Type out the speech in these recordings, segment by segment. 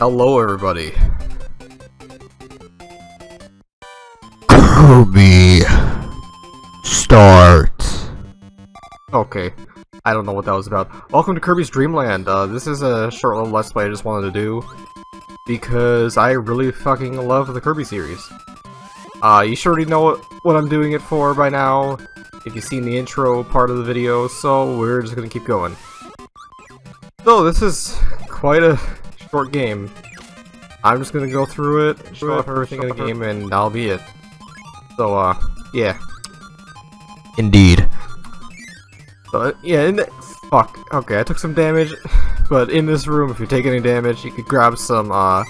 Hello, everybody. Kirby start. Okay, I don't know what that was about. Welcome to Kirby's Dream Land. This is a short little Let's Play I just wanted to do because I really fucking love the Kirby series. You should already know what I'm doing it for by now, if you've seen the intro part of the video, so we're just gonna keep going. So, this is quite a short game. I'm just gonna go through it, show off everything in the game, and that'll be it. So, yeah. Indeed. But, yeah, fuck. Okay, I took some damage, but in this room, if you take any damage, you could grab some,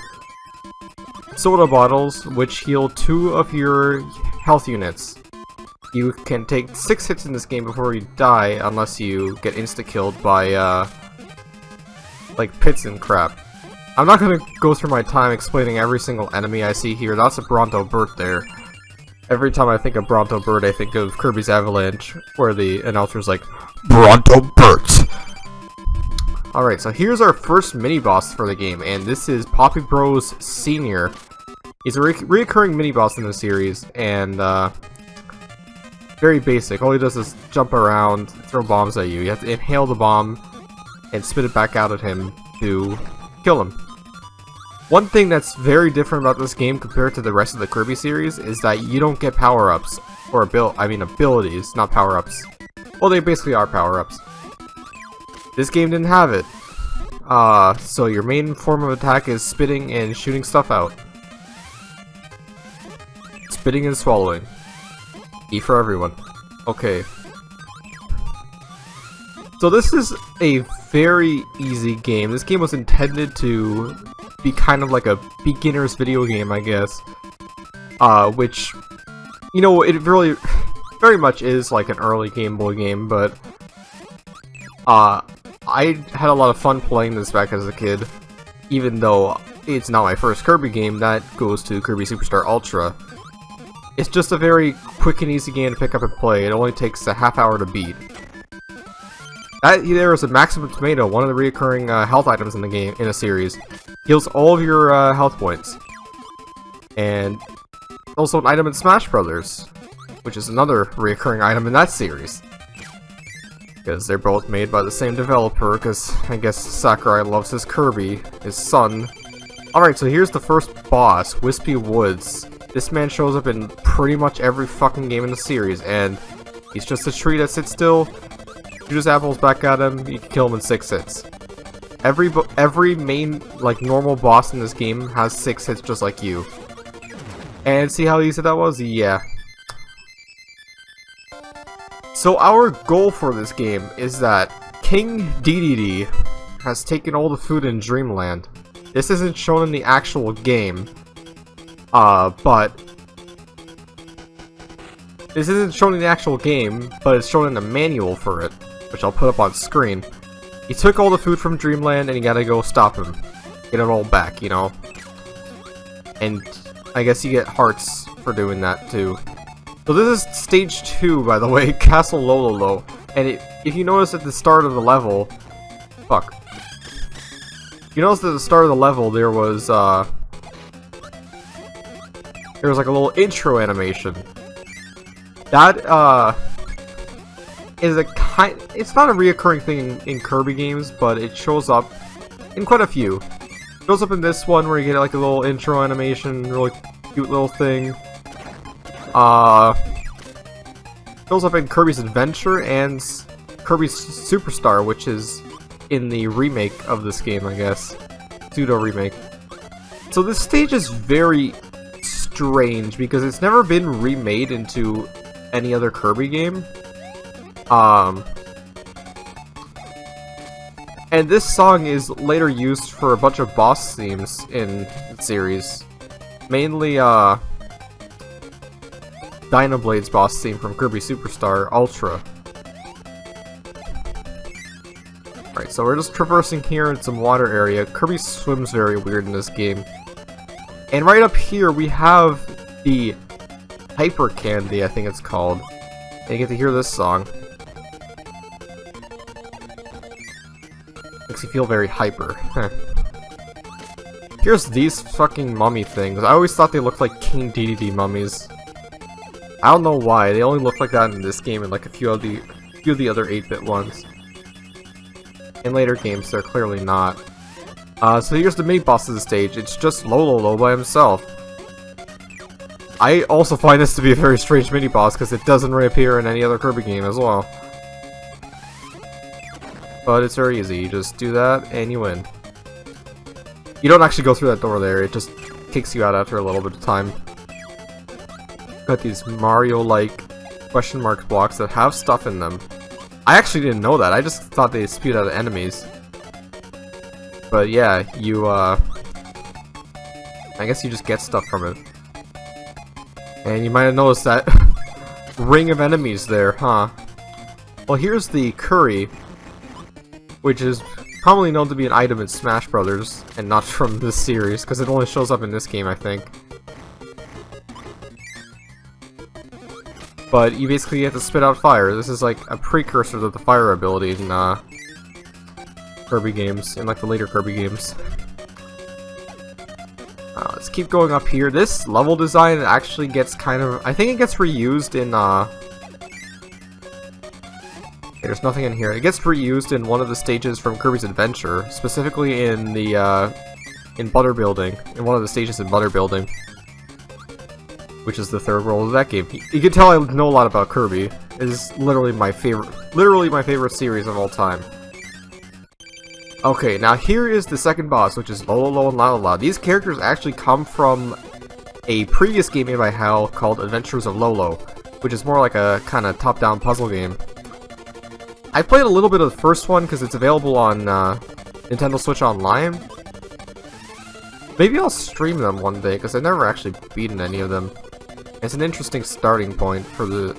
soda bottles, which heal 2 of your health units. You can take 6 hits in this game before you die, unless you get insta-killed by, like, pits and crap. I'm not gonna go through my time explaining every single enemy I see here. That's a Bronto Burt there. Every time I think of Bronto Burt, I think of Kirby's Avalanche, where the announcer's like, Bronto Burt. Alright, so here's our first mini-boss for the game, and this is Poppy Bros Sr. He's a reoccurring mini-boss in the series, and, very basic. All he does is jump around, throw bombs at you. You have to inhale the bomb, and spit it back out at him to kill him. One thing that's very different about this game compared to the rest of the Kirby series is that you don't get power-ups, or abilities, not power-ups. Well, they basically are power-ups. This game didn't have it. So your main form of attack is spitting and shooting stuff out. Spitting and swallowing. E for everyone. Okay. So this is a very easy game. This game was intended to be kind of like a beginner's video game, I guess. Which, you know, it really very much is like an early Game Boy game, but I had a lot of fun playing this back as a kid, even though it's not my first Kirby game. That goes to Kirby Superstar Ultra. It's just a very quick and easy game to pick up and play. It only takes a half hour to beat. That there is a Maximum Tomato, one of the recurring health items in the game, in a series. Heals all of your health points. And also an item in Smash Brothers, which is another recurring item in that series. Because they're both made by the same developer, because I guess Sakurai loves his Kirby, his son. Alright, so here's the first boss, Wispy Woods. This man shows up in pretty much every fucking game in the series, and he's just a tree that sits still. Shoot his apples back at him, you can kill him in 6 hits. Every main, like, normal boss in this game has 6 hits just like you. And see how easy that was? Yeah. So our goal for this game is that King DDD has taken all the food in Dreamland. This isn't shown in the actual game, but this isn't shown in the actual game, but it's shown in the manual for it, which I'll put up on screen. He took all the food from Dreamland, and you gotta go stop him. Get it all back, you know? And I guess you get hearts for doing that, too. So this is stage 2, by the way, Castle Lololo. And if you notice at the start of the level... Fuck. You notice at the start of the level, there was like a little intro animation. That, is a it's not a reoccurring thing in Kirby games, but it shows up in quite a few. It shows up in this one where you get like a little intro animation, really cute little thing. Shows up in Kirby's Adventure and Kirby's Superstar, which is in the remake of this game, I guess. Pseudo remake. So this stage is very strange because it's never been remade into any other Kirby game. And this song is later used for a bunch of boss themes in the series. Mainly, Dynablade's boss theme from Kirby Superstar Ultra. Right, so we're just traversing here in some water area. Kirby swims very weird in this game. And right up here we have the Hyper Candy, I think it's called. And you get to hear this song. Makes you feel very hyper. Here's these fucking mummy things. I always thought they looked like King Dedede mummies. I don't know why. They only look like that in this game and like a few of the other 8-bit ones. In later games, they're clearly not. So here's the mini boss of the stage. It's just Lololo by himself. I also find this to be a very strange mini boss because it doesn't reappear in any other Kirby game as well. But it's very easy. You just do that and you win. You don't actually go through that door there. It just kicks you out after a little bit of time. Got these Mario-like question mark blocks that have stuff in them. I actually didn't know that. I just thought they spewed out enemies. But yeah, you, I guess you just get stuff from it. And you might have noticed that ring of enemies there, huh? Well, here's the curry, which is probably known to be an item in Smash Brothers, and not from this series, because it only shows up in this game, I think. But you basically have to spit out fire. This is like a precursor to the fire ability in Kirby games, in like the later Kirby games. Let's keep going up here. This level design actually gets kind of... I think it gets reused in there's nothing in here. It gets reused in one of the stages from Kirby's Adventure, specifically in the in Butter Building, in one of the stages in Butter Building, which is the third world of that game. You can tell I know a lot about Kirby. It is literally my favorite series of all time. Okay, now here is the second boss, which is Lololo and Lalala. These characters actually come from a previous game made by HAL called Adventures of Lolo, which is more like a kind of top-down puzzle game. I played a little bit of the first one because it's available on Nintendo Switch Online. Maybe I'll stream them one day because I've never actually beaten any of them. It's an interesting starting point for the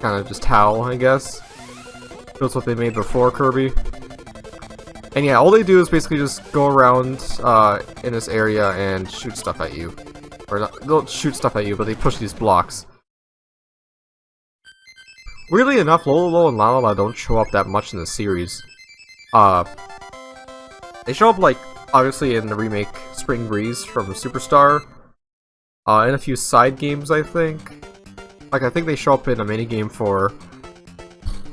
kind of just HAL, I guess. That's what they made before Kirby. And yeah, all they do is basically just go around in this area and shoot stuff at you. Or not, they don't shoot stuff at you, but they push these blocks. Weirdly enough, Lololo and Lalala don't show up that much in the series. They show up, like, obviously in the remake Spring Breeze from Superstar. In a few side games, I think. Like, I think they show up in a minigame for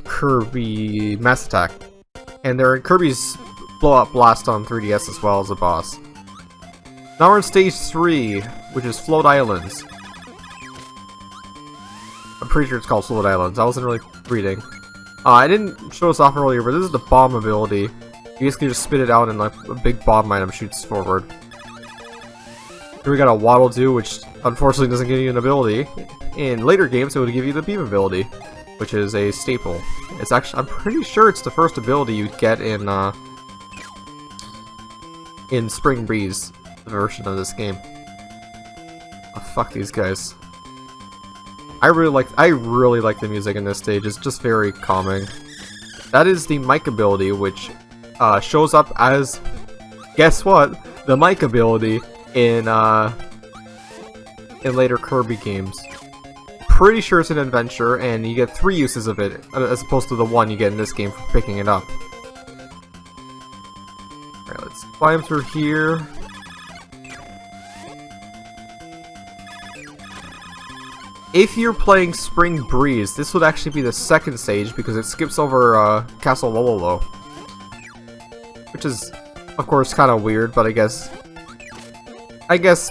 Kirby Mass Attack. And they're in Kirby's Blow-Up Blast on 3DS as well as a boss. Now we're in Stage 3, which is Float Islands. I'm pretty sure it's called Float Islands. I wasn't really reading. I didn't show this off earlier, but this is the bomb ability. You basically just spit it out and like a big bomb item shoots forward. Here we got a Waddle Doo, which unfortunately doesn't give you an ability. In later games, it would give you the beam ability, which is a staple. It's actually, I'm pretty sure it's the first ability you'd get in Spring Breeze version of this game. Oh, fuck these guys. I really like the music in this stage. It's just very calming. That is the mic ability, which shows up as, guess what? The mic ability in later Kirby games. Pretty sure it's an adventure, and you get 3 uses of it, as opposed to the 1 you get in this game for picking it up. Alright, let's climb through here. If you're playing Spring Breeze, this would actually be the second stage because it skips over Castle Lololo. Which is, of course, kind of weird, but I guess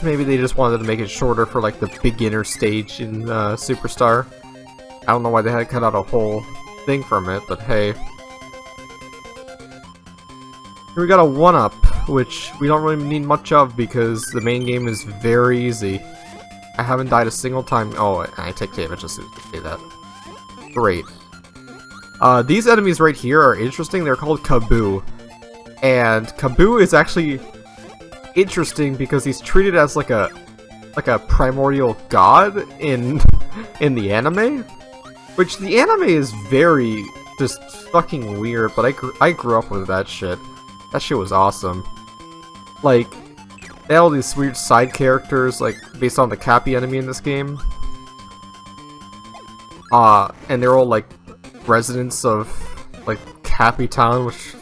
maybe they just wanted to make it shorter for like the beginner stage in Superstar. I don't know why they had to cut out a whole thing from it, but hey. Here we got a 1-up, which we don't really need much of because the main game is very easy. I haven't died a single time. Oh, I take damage just to say that. Great. These enemies right here are interesting. They're called Kaboo. And Kaboo is actually interesting because he's treated as like a primordial god in the anime, which the anime is very just fucking weird. But I grew up with that shit. That shit was awesome. Like, they had all these weird side characters, like based on the Cappy enemy in this game. And they're all like residents of like Cappy Town, which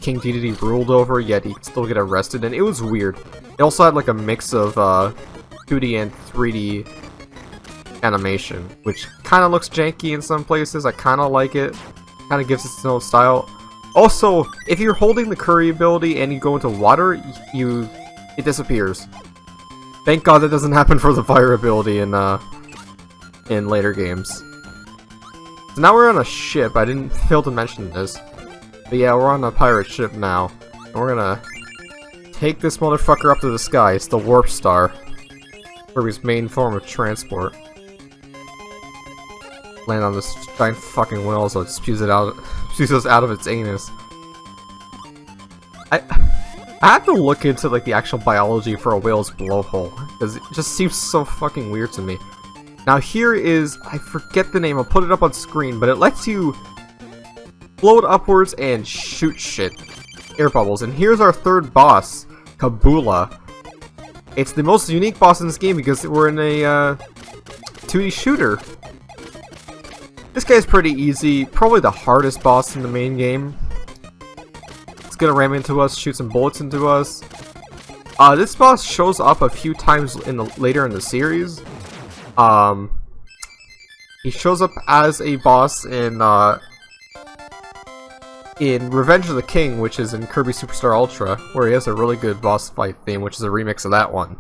King Dedede ruled over, yet he'd still get arrested, and it was weird. It also had like a mix of 2D and 3D animation, which kind of looks janky in some places. I kind of like it. Kind of gives it its own style. Also, if you're holding the Curry ability and you go into water, it disappears. Thank God that doesn't happen for the fire ability in later games. So now we're on a ship. I didn't fail to mention this. But yeah, we're on a pirate ship now. And we're gonna take this motherfucker up to the sky. It's the Warp Star. Kirby's main form of transport. Land on this giant fucking whale so it spews us out of its anus. I have to look into like the actual biology for a whale's blowhole, because it just seems so fucking weird to me. Now here is, I forget the name, I'll put it up on screen, but it lets you float upwards and shoot shit. Air bubbles. And here's our third boss, Kabula. It's the most unique boss in this game because we're in a 2D shooter. This guy's pretty easy, probably the hardest boss in the main game. It's gonna ram into us, shoot some bullets into us. This boss shows up a few times later in the series. He shows up as a boss in Revenge of the King, which is in Kirby Superstar Ultra, where he has a really good boss fight theme, which is a remix of that one.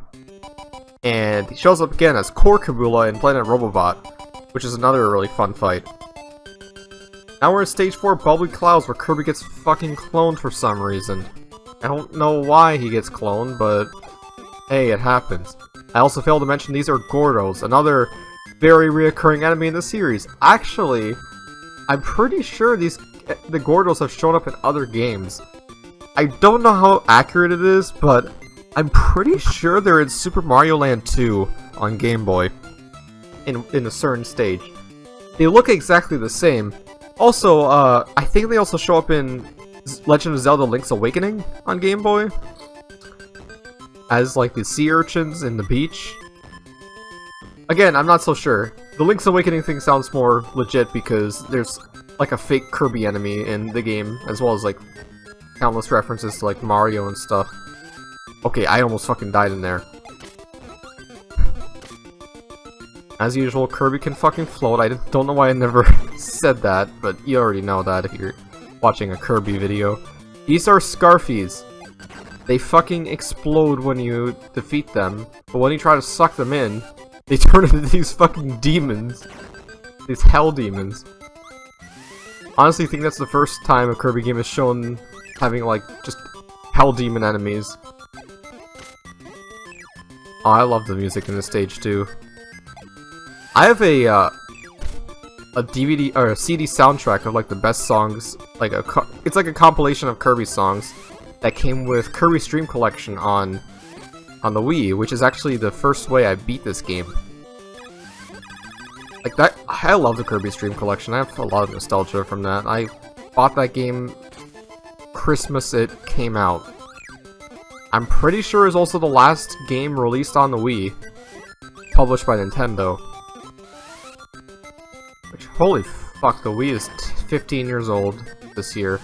And he shows up again as Core Kabula in Planet Robobot, which is another really fun fight. Now we're in Stage 4 Bubbly Clouds, where Kirby gets fucking cloned for some reason. I don't know why he gets cloned, but hey, it happens. I also failed to mention these are Gordos, another very reoccurring enemy in the series. Actually, I'm pretty sure the Gordos have shown up in other games. I don't know how accurate it is, but I'm pretty sure they're in Super Mario Land 2 on Game Boy. In a certain stage. They look exactly the same. Also, I think they also show up in Legend of Zelda Link's Awakening on Game Boy. As like the sea urchins in the beach. Again, I'm not so sure. The Link's Awakening thing sounds more legit because there's like a fake Kirby enemy in the game, as well as like countless references to like Mario and stuff. Okay, I almost fucking died in there. As usual, Kirby can fucking float. I don't know why I never said that, but you already know that if you're watching a Kirby video. These are Scarfies. They fucking explode when you defeat them, but when you try to suck them in, they turn into these fucking demons. These hell demons. Honestly, I think that's the first time a Kirby game has shown having, like, just hell demon enemies. Oh, I love the music in this stage, too. I have a DVD or a CD soundtrack of like the best songs, like it's like a compilation of Kirby songs that came with Kirby Stream Collection on the Wii, which is actually the first way I beat this game. Like that, I love the Kirby Stream Collection. I have a lot of nostalgia from that. I bought that game Christmas it came out. I'm pretty sure it's also the last game released on the Wii, published by Nintendo. Which, holy fuck, the Wii is 15 years old this year.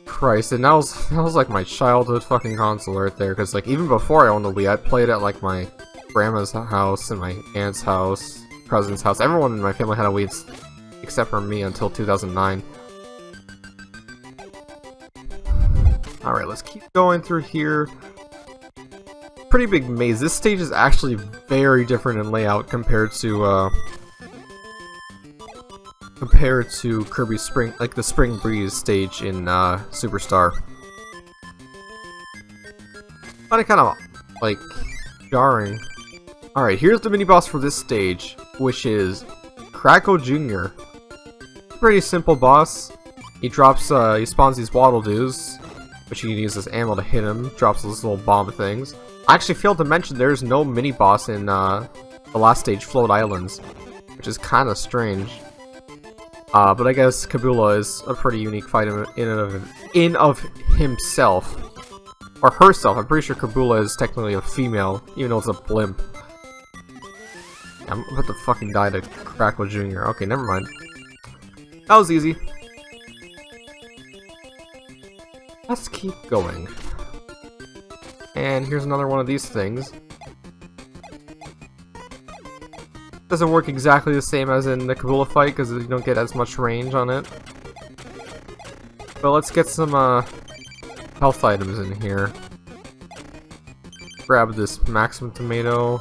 Christ, and that was like my childhood fucking console right there, because like even before I owned the Wii, I played at like my grandma's house and my aunt's house, cousin's house. Everyone in my family had a Wii except for me until 2009. Alright, let's keep going through here. Pretty big maze. This stage is actually very different in layout compared to Kirby Spring, like the Spring Breeze stage in Superstar. Kind of like jarring. Alright, here's the mini boss for this stage, which is Kracko Jr. Pretty simple boss. He spawns these Waddle Doos, which you can use as ammo to hit him. Drops those little bomb things. I actually failed to mention there's no mini boss in the last stage, Float Islands, which is kind of strange. But I guess Kabula is a pretty unique fight in of himself. Or herself. I'm pretty sure Kabula is technically a female, even though it's a blimp. I'm about to fucking die to Kracko Jr. Okay, never mind. That was easy. Let's keep going. And here's another one of these things. Doesn't work exactly the same as in the Kabula fight because you don't get as much range on it. But let's get some health items in here. Grab this maximum tomato.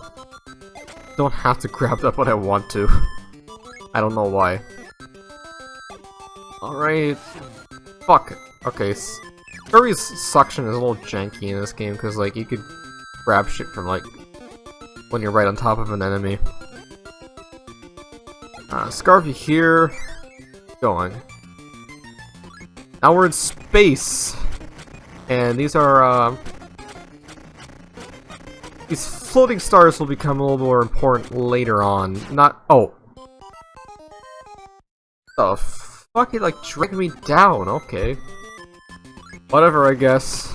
Don't have to grab that, but I want to. I don't know why. Alright. Fuck. Okay. Kirby's suction is a little janky in this game because, like, you could grab shit from, like, when you're right on top of an enemy. Scarfy here. Going. Now we're in space! And these are, these floating stars will become a little more important later on. Not- oh. The fuck, it like dragged me down, okay. Whatever, I guess.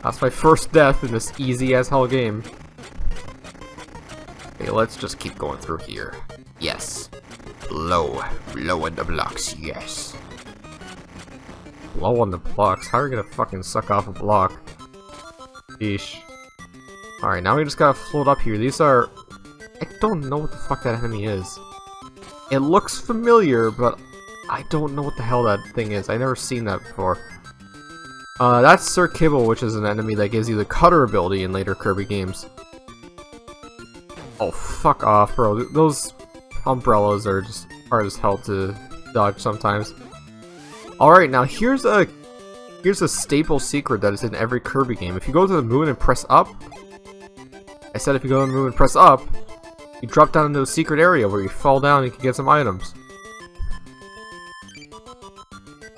That's my first death in this easy-as-hell game. Okay, let's just keep going through here. Yes. Low in the blocks, yes. Low on the blocks? How are you gonna fucking suck off a block? Sheesh. Alright, now we just gotta float up here. These are... I don't know what the fuck that enemy is. It looks familiar, but I don't know what the hell that thing is. I've never seen that before. That's Sir Kibble, which is an enemy that gives you the cutter ability in later Kirby games. Oh, fuck off, bro. Those umbrellas are just hard as hell to dodge sometimes. Alright, now here's a staple secret that is in every Kirby game. If you go to the moon and press up, I said if you go to the moon and press up, you drop down into a secret area where you fall down and you can get some items.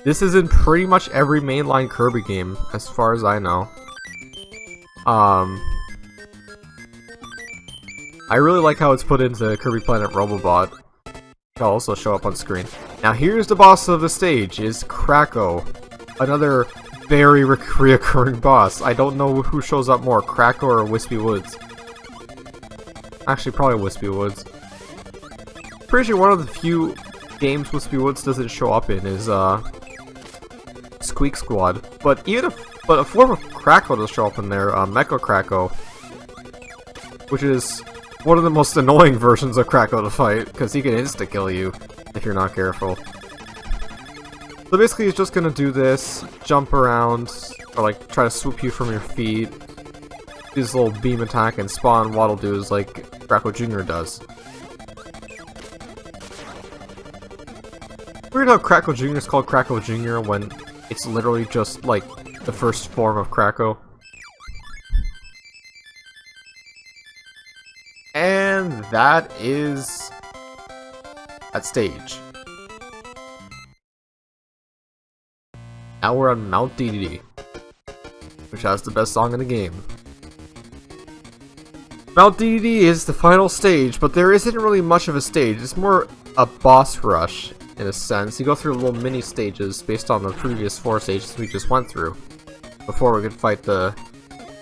This is in pretty much every mainline Kirby game, as far as I know. I really like how it's put into Kirby Planet Robobot. It'll also show up on screen. Now here's the boss of the stage, is Kracko. Another very reoccurring boss. I don't know who shows up more, Kracko or Wispy Woods. Actually, probably Wispy Woods. Pretty sure one of the few games Wispy Woods doesn't show up in is, Squeak Squad. But a form of Kracko does show up in there, Mecha Kracko. Which is one of the most annoying versions of Kracko to fight, because he can insta-kill you if you're not careful. So basically he's just gonna do this, jump around, or like try to swoop you from your feet, do this little beam attack, and spawn Waddle Doos like Kracko Jr. does. Weird how Kracko Jr. is called Kracko Jr. when it's literally just like the first form of Kracko. And that is that stage. Now we're on Mount DDD, which has the best song in the game. Mount DDD is the final stage, but there isn't really much of a stage. It's more a boss rush, in a sense. You go through little mini stages based on the previous 4 stages we just went through, before we could fight the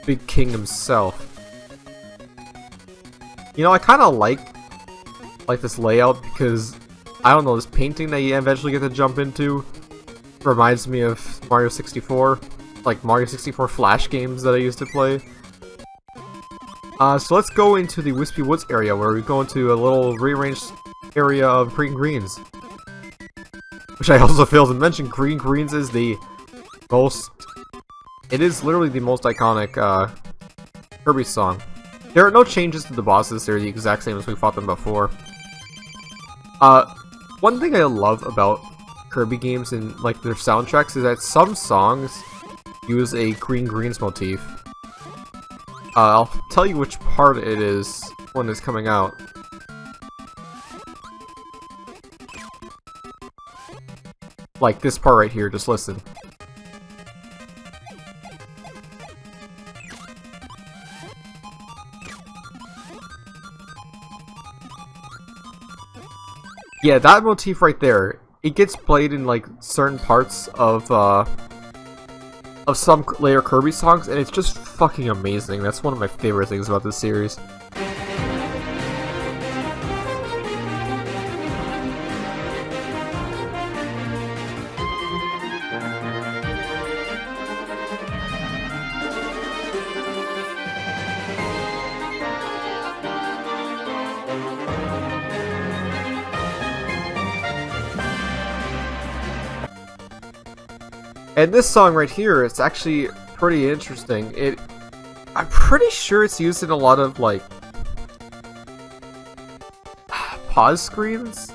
big king himself. You know, I kind of like this layout because, I don't know, this painting that you eventually get to jump into reminds me of Mario 64, like Mario 64 Flash games that I used to play. So let's go into the Wispy Woods area where we go into a little rearranged area of green greens. Which I also failed to mention, green greens is the most... It is literally the most iconic Kirby song. There are no changes to the bosses, they're the exact same as we fought them before. One thing I love about Kirby games and like their soundtracks is that some songs use a green greens motif. I'll tell you which part it is when it's coming out. Like this part right here, just listen. Yeah, that motif right there, it gets played in like certain parts of some later Kirby songs, and it's just fucking amazing. That's one of my favorite things about this series. And this song right here, it's actually pretty interesting. I'm pretty sure it's used in a lot of like pause screens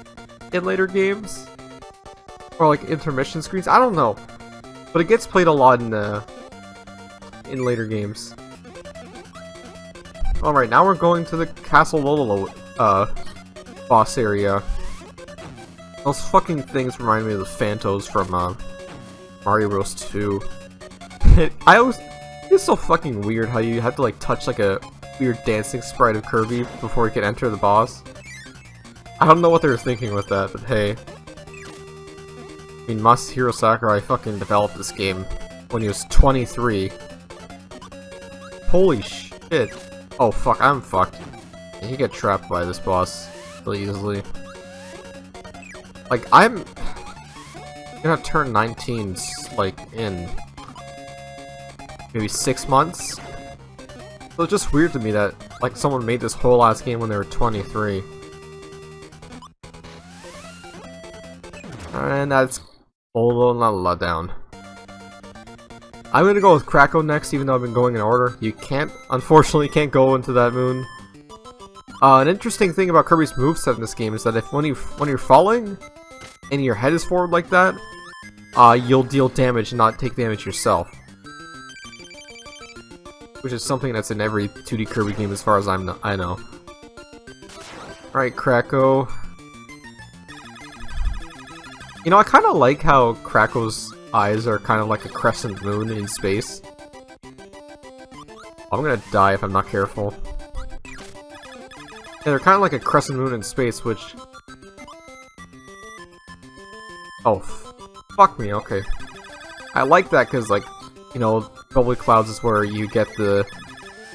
in later games, or like intermission screens. I don't know, but it gets played a lot in later games. All right, now we're going to the Castle Lolo boss area. Those fucking things remind me of the Phantos from Mario Bros. 2. It's so fucking weird how you have to like touch like a weird dancing sprite of Kirby before you can enter the boss. I don't know what they were thinking with that, but hey. I mean, Masahiro Sakurai fucking developed this game when he was 23. Holy shit. Oh fuck, I'm fucked. Yeah, you get trapped by this boss really easily. Like, I'm gonna turn 19, like, in maybe 6 months. So it's just weird to me that, like, someone made this whole ass game when they were 23. And that's la down. I'm gonna go with Kracko next, even though I've been going in order. You unfortunately can't go into that moon. An interesting thing about Kirby's moveset in this game is that when you're falling, and your head is forward like that, you'll deal damage and not take damage yourself. Which is something that's in every 2D Kirby game as far as I know. Alright, Kracko. You know, I kind of like how Kracko's eyes are kind of like a crescent moon in space. I'm gonna die if I'm not careful. Yeah, they're kind of like a crescent moon in space, which... Oh, fuck me, okay. I like that because, like, you know, bubbly clouds is where you get the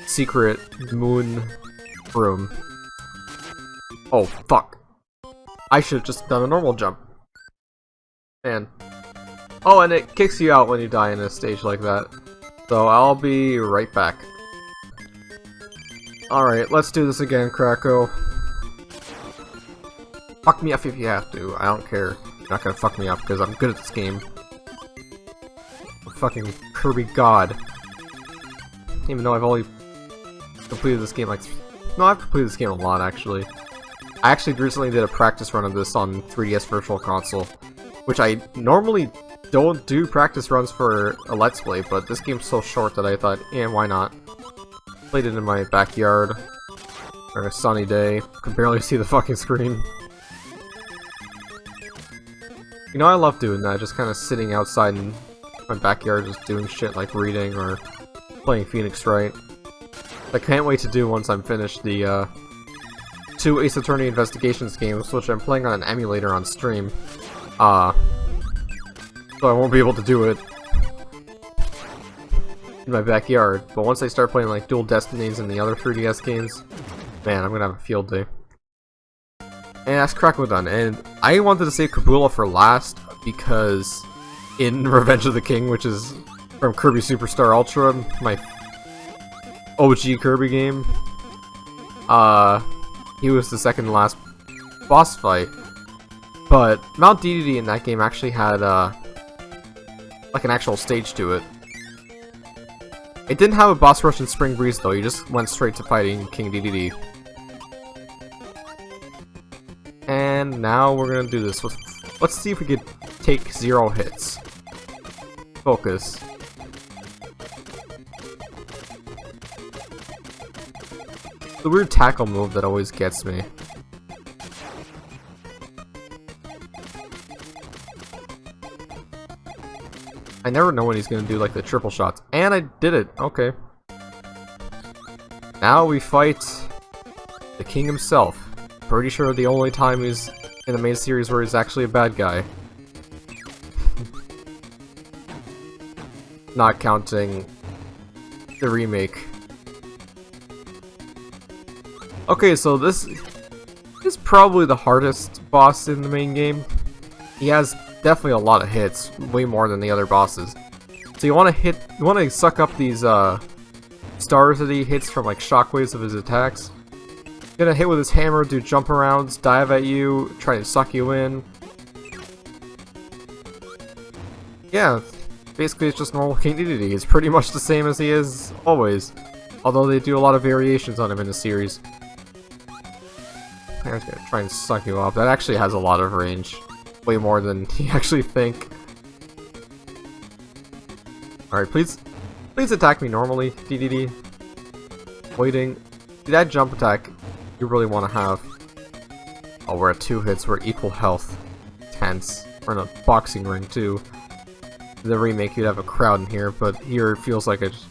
secret moon room. Oh, fuck. I should have just done a normal jump. Man. Oh, and it kicks you out when you die in a stage like that. So I'll be right back. Alright, let's do this again, Kracko. Fuck me up if you have to, I don't care. You're not gonna fuck me up, because I'm good at this game. I'm fucking Kirby God. Even though I've only completed this game like... No, I've completed this game a lot, actually. I actually recently did a practice run of this on 3DS Virtual Console, which I normally don't do practice runs for a Let's Play, but this game's so short that I thought, eh, why not? Played it in my backyard, on a sunny day, could barely see the fucking screen. You know, I love doing that, just kind of sitting outside in my backyard just doing shit like reading or playing Phoenix Wright. I can't wait to do once I'm finished the 2 Ace Attorney Investigations games, which I'm playing on an emulator on stream. So I won't be able to do it in my backyard, but once I start playing like Dual Destinies and the other 3DS games, man, I'm gonna have a field day. And that's Kracko done, and I wanted to save Kabula for last because in Revenge of the King, which is from Kirby Superstar Ultra, my OG Kirby game, he was the second to last boss fight. But Mount DDD in that game actually had like an actual stage to it. It didn't have a boss rush in Spring Breeze though, you just went straight to fighting King DDD. And now we're gonna do this. Let's see if we could take 0 hits. Focus. The weird tackle move that always gets me. I never know when he's gonna do like the triple shots. And I did it! Okay. Now we fight the king himself. Pretty sure the only time he's in the main series where he's actually a bad guy. Not counting the remake. Okay, so this is probably the hardest boss in the main game. He has definitely a lot of hits, way more than the other bosses. So you want to suck up these stars that he hits from like shockwaves of his attacks. Gonna hit with his hammer, do jump arounds, dive at you, try to suck you in. Yeah, basically it's just normal King Dedede. He's pretty much the same as he is always. Although they do a lot of variations on him in the series. I'm just gonna try and suck you up. That actually has a lot of range. Way more than you actually think. Alright, please attack me normally, Dedede. Waiting. That jump attack you really want to have. Oh, we're at 2 hits, we're equal health. Tense. We're in a boxing ring too. In the remake you'd have a crowd in here, but here it feels like it's...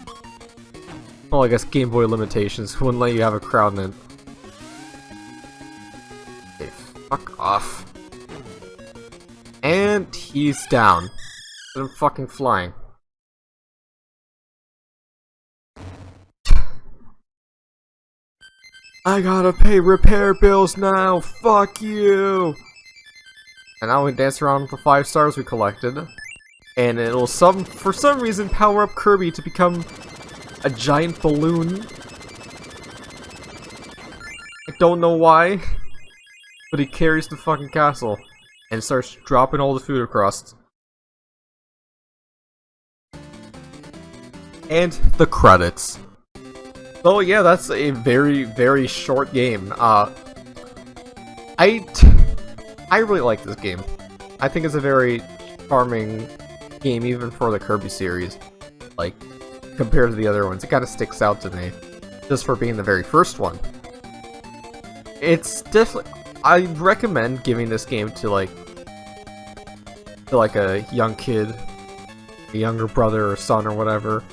Well, I guess Game Boy limitations wouldn't let you have a crowd in it. Okay, fuck off. And he's down. I'm fucking flying. I gotta pay repair bills now, fuck you! And now we dance around with the 5 stars we collected. And it'll for some reason power up Kirby to become a giant balloon. I don't know why, but he carries the fucking castle and starts dropping all the food across. And the credits. So yeah, that's a very, very short game. I really like this game. I think it's a very charming game, even for the Kirby series. Like, compared to the other ones, it kind of sticks out to me, just for being the very first one. It's definitely... I recommend giving this game to like a young kid, a younger brother or son or whatever,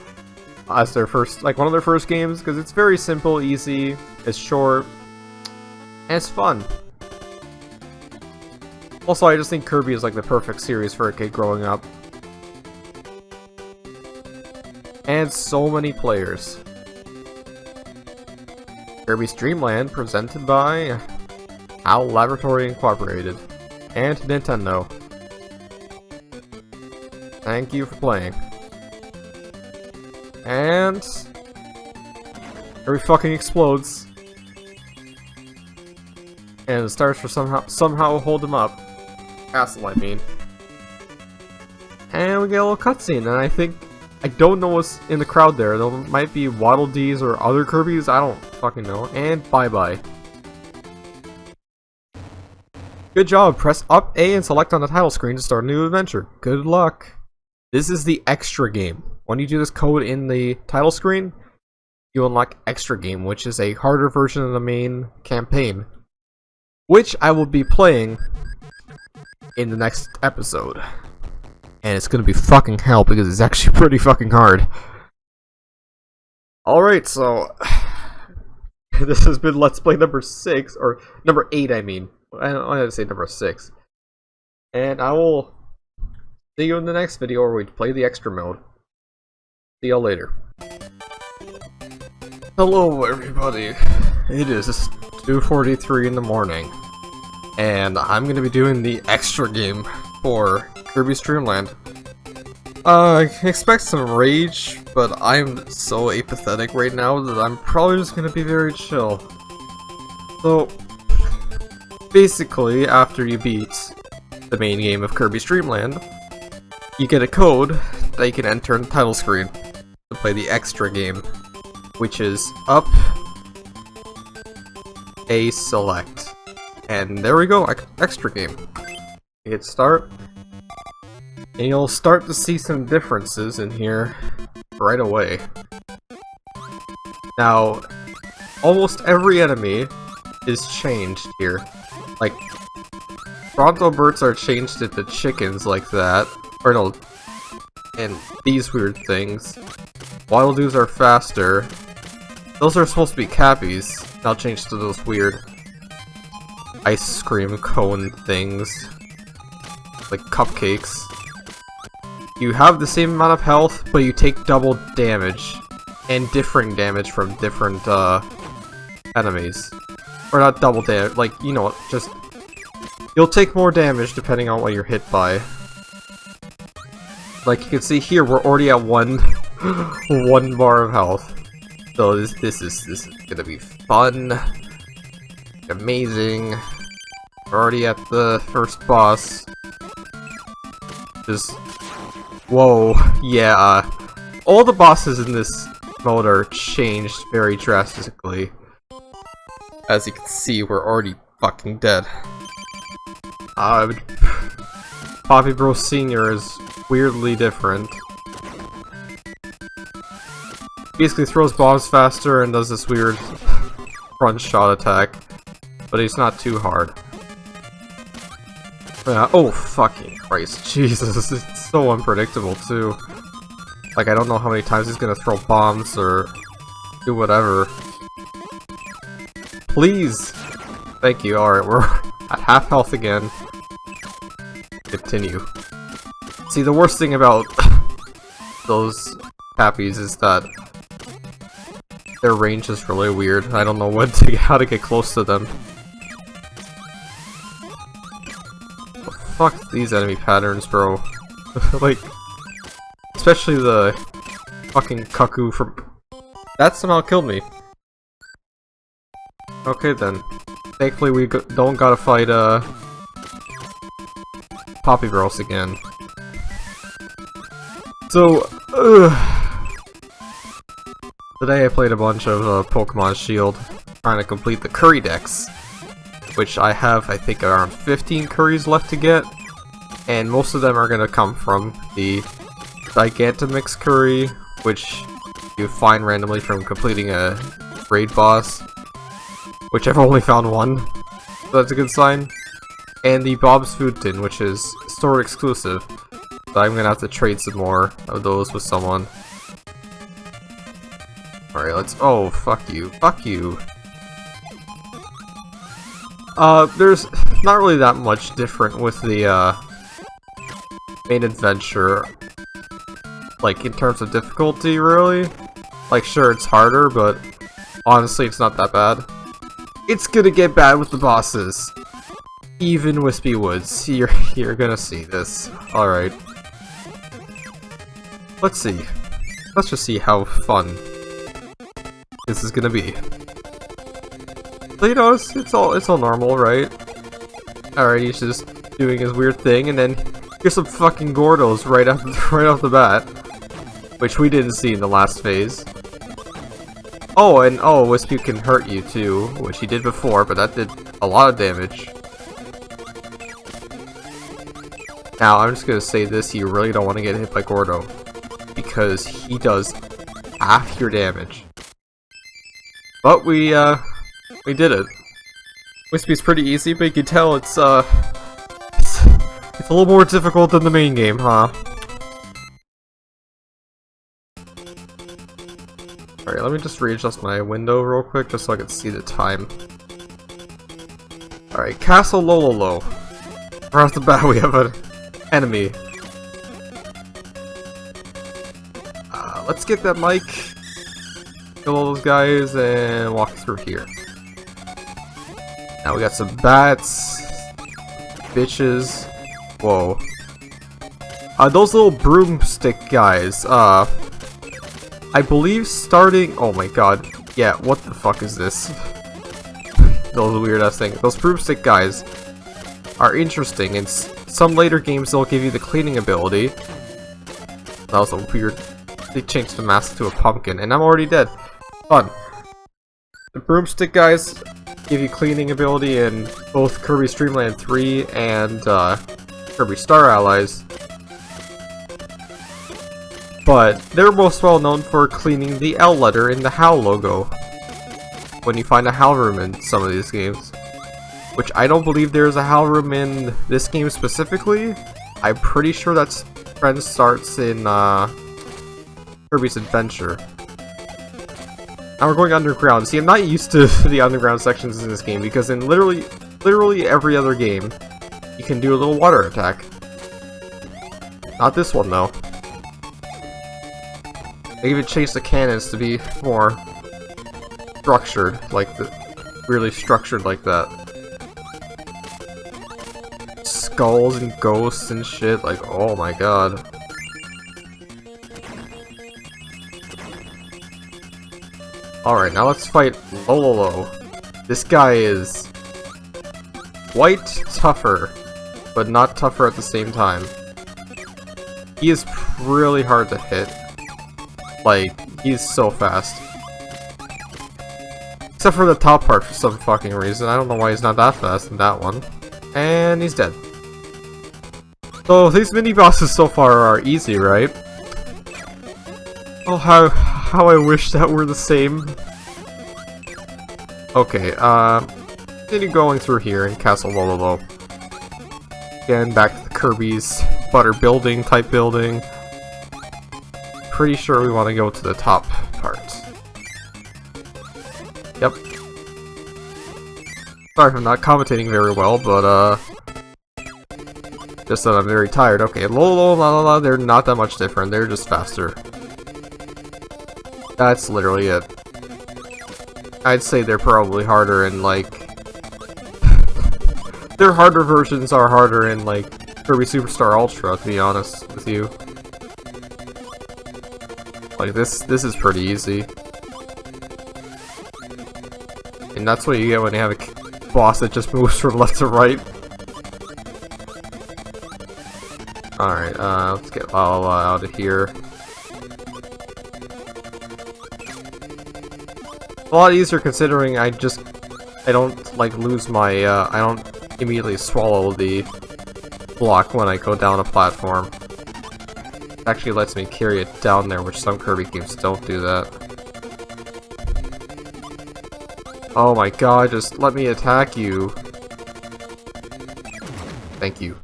as their first, like one of their first games, because it's very simple, easy, it's short, and it's fun. Also, I just think Kirby is like the perfect series for a kid growing up. And so many players. Kirby's Dream Land, presented by HAL Laboratory Incorporated and Nintendo. Thank you for playing. And Kirby fucking explodes. And the stars for somehow hold him up. Castle, I mean. And we get a little cutscene, and I don't know what's in the crowd there. There might be Waddle Dees or other Kirbys, I don't fucking know. And bye-bye. Good job, press up A and select on the title screen to start a new adventure. Good luck. This is the extra game. When you do this code in the title screen, you unlock extra game, which is a harder version of the main campaign. Which I will be playing in the next episode. And it's gonna be fucking hell because it's actually pretty fucking hard. Alright, so this has been Let's Play number 6, or number 8 I mean. I had to say number 6. And I will see you in the next video where we play the extra mode. See y'all later. Hello everybody. It is 2:43 in the morning. And I'm gonna be doing the extra game for Kirby's Dream Land. Expect some rage, but I'm so apathetic right now that I'm probably just gonna be very chill. So, basically, after you beat the main game of Kirby's Dream Land, you get a code that you can enter in the title screen to play the extra game, which is up A select. And there we go, extra game. You hit start, and you'll start to see some differences in here right away. Now, almost every enemy is changed here. Like, Bronto Birds are changed into chickens like that, or no, and these weird things. Wild Doos are faster. Those are supposed to be Cappies, now changed to those weird ice cream cone things, like cupcakes. You have the same amount of health, but you take double damage, and differing damage from different enemies. Or not double damage, like, you know, just... You'll take more damage depending on what you're hit by. Like you can see here, we're already at one bar of health. So this is gonna be fun. Amazing. We're already at the first boss. Just Whoa, yeah, all the bosses in this mode are changed very drastically. As you can see, we're already fucking dead. Poppy Bro Sr. is weirdly different. Basically throws bombs faster and does this weird front shot attack, but he's not too hard. Oh fucking Christ, Jesus, it's so unpredictable too. Like, I don't know how many times he's gonna throw bombs or do whatever. Please! Thank you, alright, we're at half health again. Continue. See, the worst thing about those Pappies is that their range is really weird. I don't know how to get close to them. Fuck these enemy patterns, bro. Like, especially the fucking cuckoo from... That somehow killed me. Okay then. Thankfully we don't gotta fight, Poppy Girls again. So, today I played a bunch of Pokemon Shield, trying to complete the Curry Dex, which I have, I think, around 15 Curries left to get, and most of them are gonna come from the Gigantomix Curry, which you find randomly from completing a raid boss, which I've only found one, so that's a good sign. And the Bob's Food Tin, which is store exclusive. So I'm gonna have to trade some more of those with someone. Alright, let's... Oh, fuck you. Fuck you. There's not really that much different with the, main adventure. Like, in terms of difficulty, really. Like, sure, it's harder, but honestly, it's not that bad. It's gonna get bad with the bosses. Even Wispy Woods, you're gonna see this. Alright. Let's see. Let's just see how fun this is gonna be. So, you know, it's all normal, right? Alright, he's just doing his weird thing, and then here's some fucking Gordos right off the bat, which we didn't see in the last phase. Oh, and oh, Wispy can hurt you too, which he did before, but that did a lot of damage. Now, I'm just gonna say this, you really don't want to get hit by Gordo, because he does half your damage. But we did it. Wispy's pretty easy, but you can tell it's a little more difficult than the main game, huh? Alright, let me just readjust my window real quick, just so I can see the time. Alright, Castle Lololo. Right off the bat, we have an enemy. Let's get that mic, kill all those guys, and walk through here. Now we got some bats, bitches. Whoa. Those little broomstick guys, I believe starting... Oh my god. Yeah, what the fuck is this? Those weird ass things. Those broomstick guys are interesting. In some later games they'll give you the cleaning ability. That was a weird... They changed the mask to a pumpkin, and I'm already dead. Fun. The broomstick guys give you cleaning ability in both Kirby's Dream Land 3 and Kirby Star Allies. But they're most well known for cleaning the L letter in the HAL logo when you find a HAL room in some of these games. Which I don't believe there's a HAL room in this game specifically. I'm pretty sure that trend starts in Kirby's Adventure. Now we're going underground. See, I'm not used to the underground sections in this game because in literally every other game, you can do a little water attack. Not this one though. They even changed the cannons to be more structured, really structured like that. Skulls and ghosts and shit, like, oh my god. Alright, now let's fight Lololo. This guy is quite tougher, but not tougher at the same time. He is really hard to hit. Like, he's so fast. Except for the top part for some fucking reason. I don't know why he's not that fast in that one. And he's dead. So these mini bosses so far are easy, right? Oh, how I wish that were the same. Okay, continue going through here in Castle Lololo. Again, back to the Kirby's butter building type building. Pretty sure we want to go to the top part. Yep. Sorry if I'm not commentating very well, but just that I'm very tired. Okay, Lololo, la la la, they're not that much different, they're just faster. That's literally it. I'd say they're probably harder in, like... their harder versions are harder in, like, Kirby Superstar Ultra, to be honest with you. Like, this is pretty easy. And that's what you get when you have a boss that just moves from left to right. Alright, let's get Lala out of here. A lot easier considering I don't like lose my I don't immediately swallow the block when I go down a platform. It actually lets me carry it down there, which some Kirby games don't do that. Oh my god, just let me attack you. Thank you.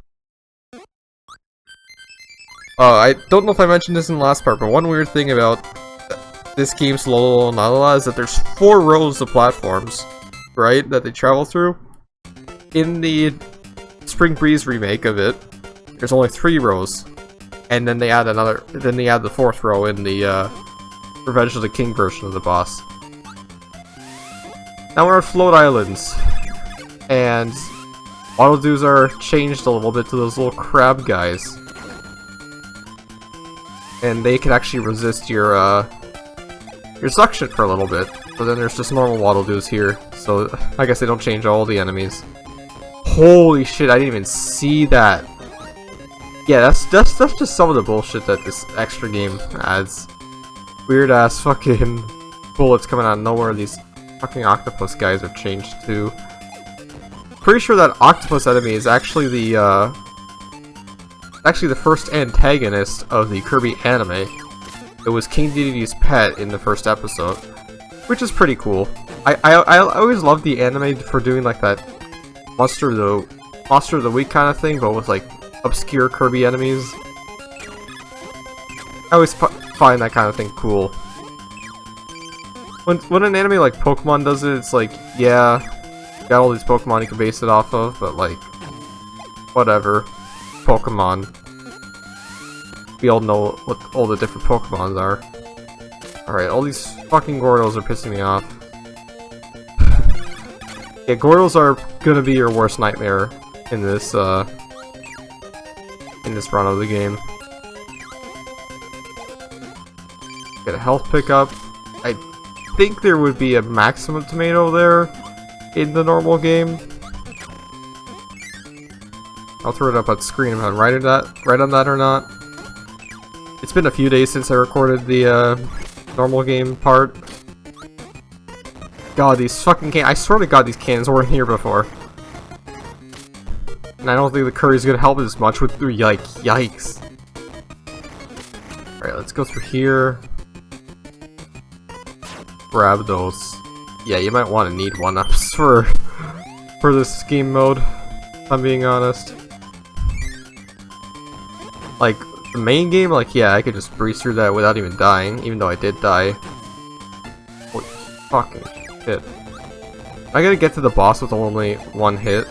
I don't know if I mentioned this in the last part, but one weird thing about this game's Lololo and Lalala is that there's 4 rows of platforms, right, that they travel through. In the Spring Breeze remake of it, there's only 3 rows, and then they add the 4th row in the Revenge of the King version of the boss. Now we're at Float Islands, and Waddle Doos are changed a little bit to those little crab guys, and they can actually resist your suction for a little bit, but then there's just normal Waddle Doos here, so I guess they don't change all the enemies. Holy shit, I didn't even see that! Yeah, that's just some of the bullshit that this extra game adds. Weird ass fucking bullets coming out of nowhere, these fucking octopus guys are changed to. Pretty sure that octopus enemy is actually the first antagonist of the Kirby anime. It was King Dedede's pet in the first episode, which is pretty cool. I always loved the anime for doing like that Monster of the Week kind of thing, but with like obscure Kirby enemies. I always find that kind of thing cool. When an anime like Pokemon does it, it's like, yeah, you got all these Pokemon you can base it off of, but like, whatever. Pokemon. We all know what all the different Pokemons are. Alright, all these fucking Gordos are pissing me off. Yeah, Gordos are gonna be your worst nightmare in this run of the game. Get a health pickup. I think there would be a maximum tomato there in the normal game. I'll throw it up on the screen if I'm right on that or not. It's been a few days since I recorded the normal game part. God, these fucking cannons. I swear to God, these cannons weren't here before. And I don't think the curry's gonna help as much with yikes. Alright, let's go through here. Grab those. Yeah, you might want to need 1-ups for this game mode, if I'm being honest. Like, the main game, like, yeah, I could just breeze through that without even dying, even though I did die. Holy fucking shit. I gotta get to the boss with only 1 hit.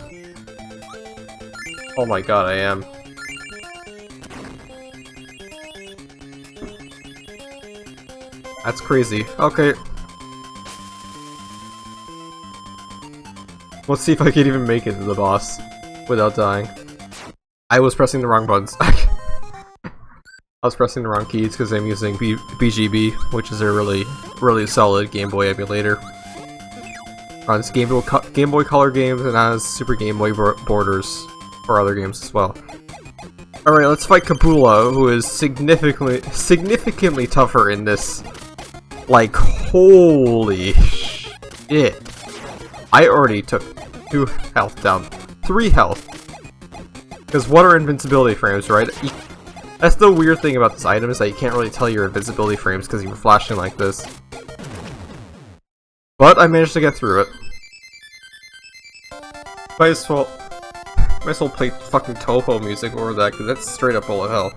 Oh my god, I am. That's crazy. Okay. Let's see if I can even make it to the boss without dying. I was pressing the wrong buttons. I was pressing the wrong keys because I'm using BGB, which is a really solid Game Boy emulator. Runs Game Boy Color games and has Super Game Boy borders for other games as well. Alright, let's fight Kabula, who is significantly tougher in this. Like, holy shit. I already took 2 health down. 3 health. Because what are invincibility frames, right? That's the weird thing about this item, is that you can't really tell your invincibility frames because you were flashing like this. But I managed to get through it. Might as well play fucking Topo music over that, because that's straight up full of hell.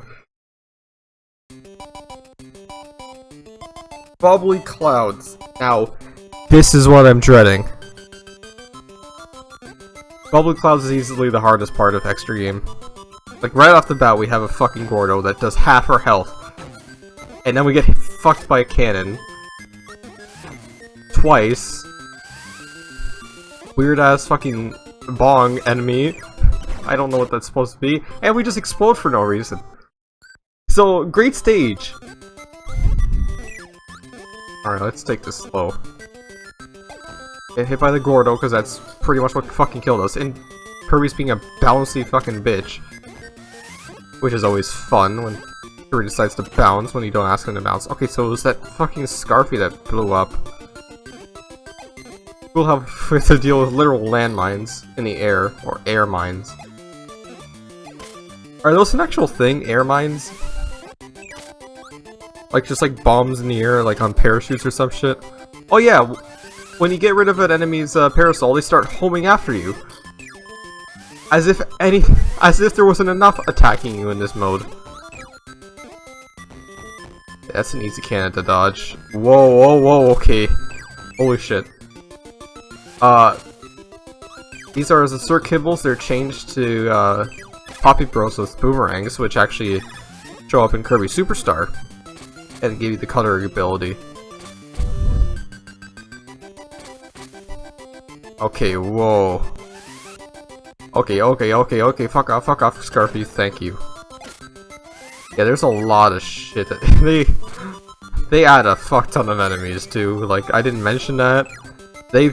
Bubbly clouds. Now, this is what I'm dreading. Bubbly clouds is easily the hardest part of Extra Game. Like, right off the bat, we have a fucking Gordo that does half our health. And then we get fucked by a cannon. Twice. Weird-ass fucking bong enemy. I don't know what that's supposed to be. And we just explode for no reason. So, great stage. Alright, let's take this slow. Get hit by the Gordo, because that's pretty much what fucking killed us. And Kirby's being a bouncy fucking bitch. Which is always fun when Kirby decides to bounce when you don't ask him to bounce. Okay, so it was that fucking Scarfy that blew up. We'll have to deal with literal landmines in the air, or air mines. Are those an actual thing, air mines? Like, just like bombs in the air, like on parachutes or some shit? Oh yeah, when you get rid of an enemy's parasol, they start homing after you. As if there wasn't enough attacking you in this mode. Yeah, that's an easy cannon to dodge. Whoa, whoa, whoa, okay. Holy shit. These are the Sir Kibbles. They're changed to Poppy Bros with boomerangs, which actually show up in Kirby Superstar and give you the color ability. Okay, whoa. Okay, fuck off, Scarfy, thank you. Yeah, there's a lot of shit that they add a fuck ton of enemies too. Like, I didn't mention that. They,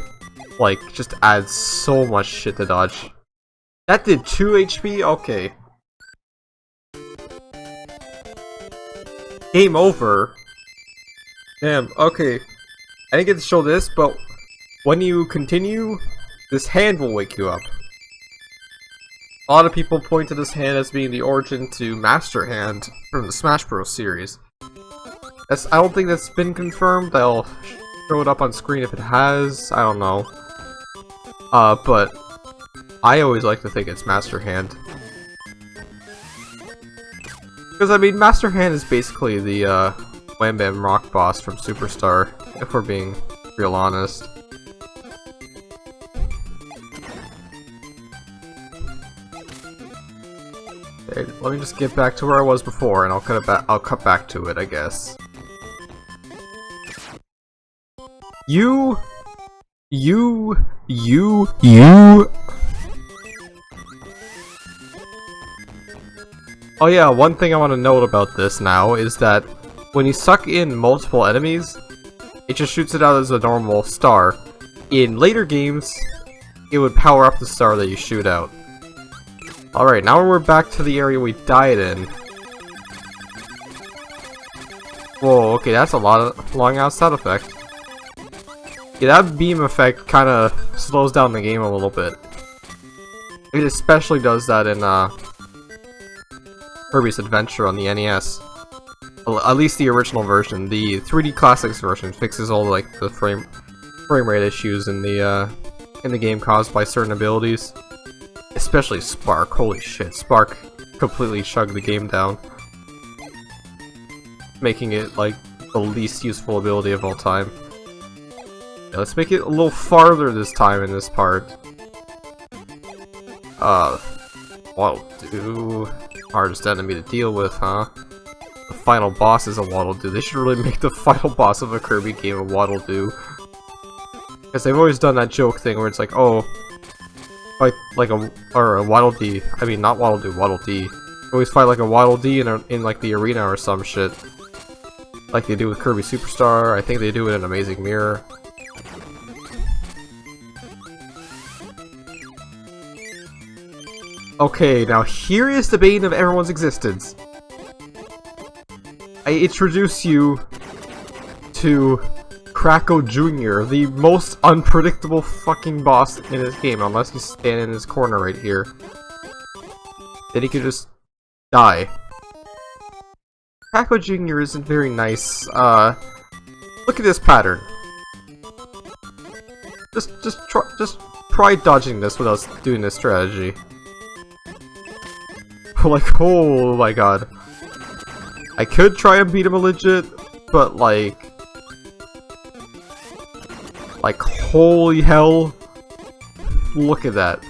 like, just add so much shit to dodge. That did 2 HP? Okay. Game over. Damn, okay. I didn't get to show this, but when you continue, this hand will wake you up. A lot of people point to this hand as being the origin to Master Hand from the Smash Bros. Series. I don't think that's been confirmed. They'll show it up on screen if it has. I don't know. But I always like to think it's Master Hand. Because, I mean, Master Hand is basically the Wham Bam Rock boss from Superstar, if we're being real honest. Okay, let me just get back to where I was before, and I'll cut back to it, I guess. You. Oh yeah, one thing I want to note about this now is that when you suck in multiple enemies, it just shoots it out as a normal star. In later games, it would power up the star that you shoot out. Alright, now we're back to the area we died in. Whoa, okay, that's a long ass sound effect. Yeah, that beam effect kinda slows down the game a little bit. It especially does that in Kirby's Adventure on the NES. At least the original version. The 3D Classics version fixes all like the frame rate issues in the game caused by certain abilities. Especially Spark. Holy shit, Spark completely chugged the game down, making it like the least useful ability of all time. Yeah, let's make it a little farther this time in this part. Waddle Doo. Hardest enemy to deal with, huh? The final boss is a Waddle Doo. They should really make the final boss of a Kirby game a Waddle Doo. Because they've always done that joke thing where it's like, oh, fight like a Waddle Dee. I mean, not Waddle Doo, Waddle Dee. Always fight like a Waddle Dee in like the arena or some shit. Like they do with Kirby Superstar. I think they do it in Amazing Mirror. Okay, now here is the bane of everyone's existence. I introduce you to Kracko Jr., the most unpredictable fucking boss in this game, unless you stand in his corner right here. Then he could just die. Kracko Jr. isn't very nice. Look at this pattern. Just try dodging this without doing this strategy. Like, oh my god. I could try and beat him legit, but like, holy hell. Look at that.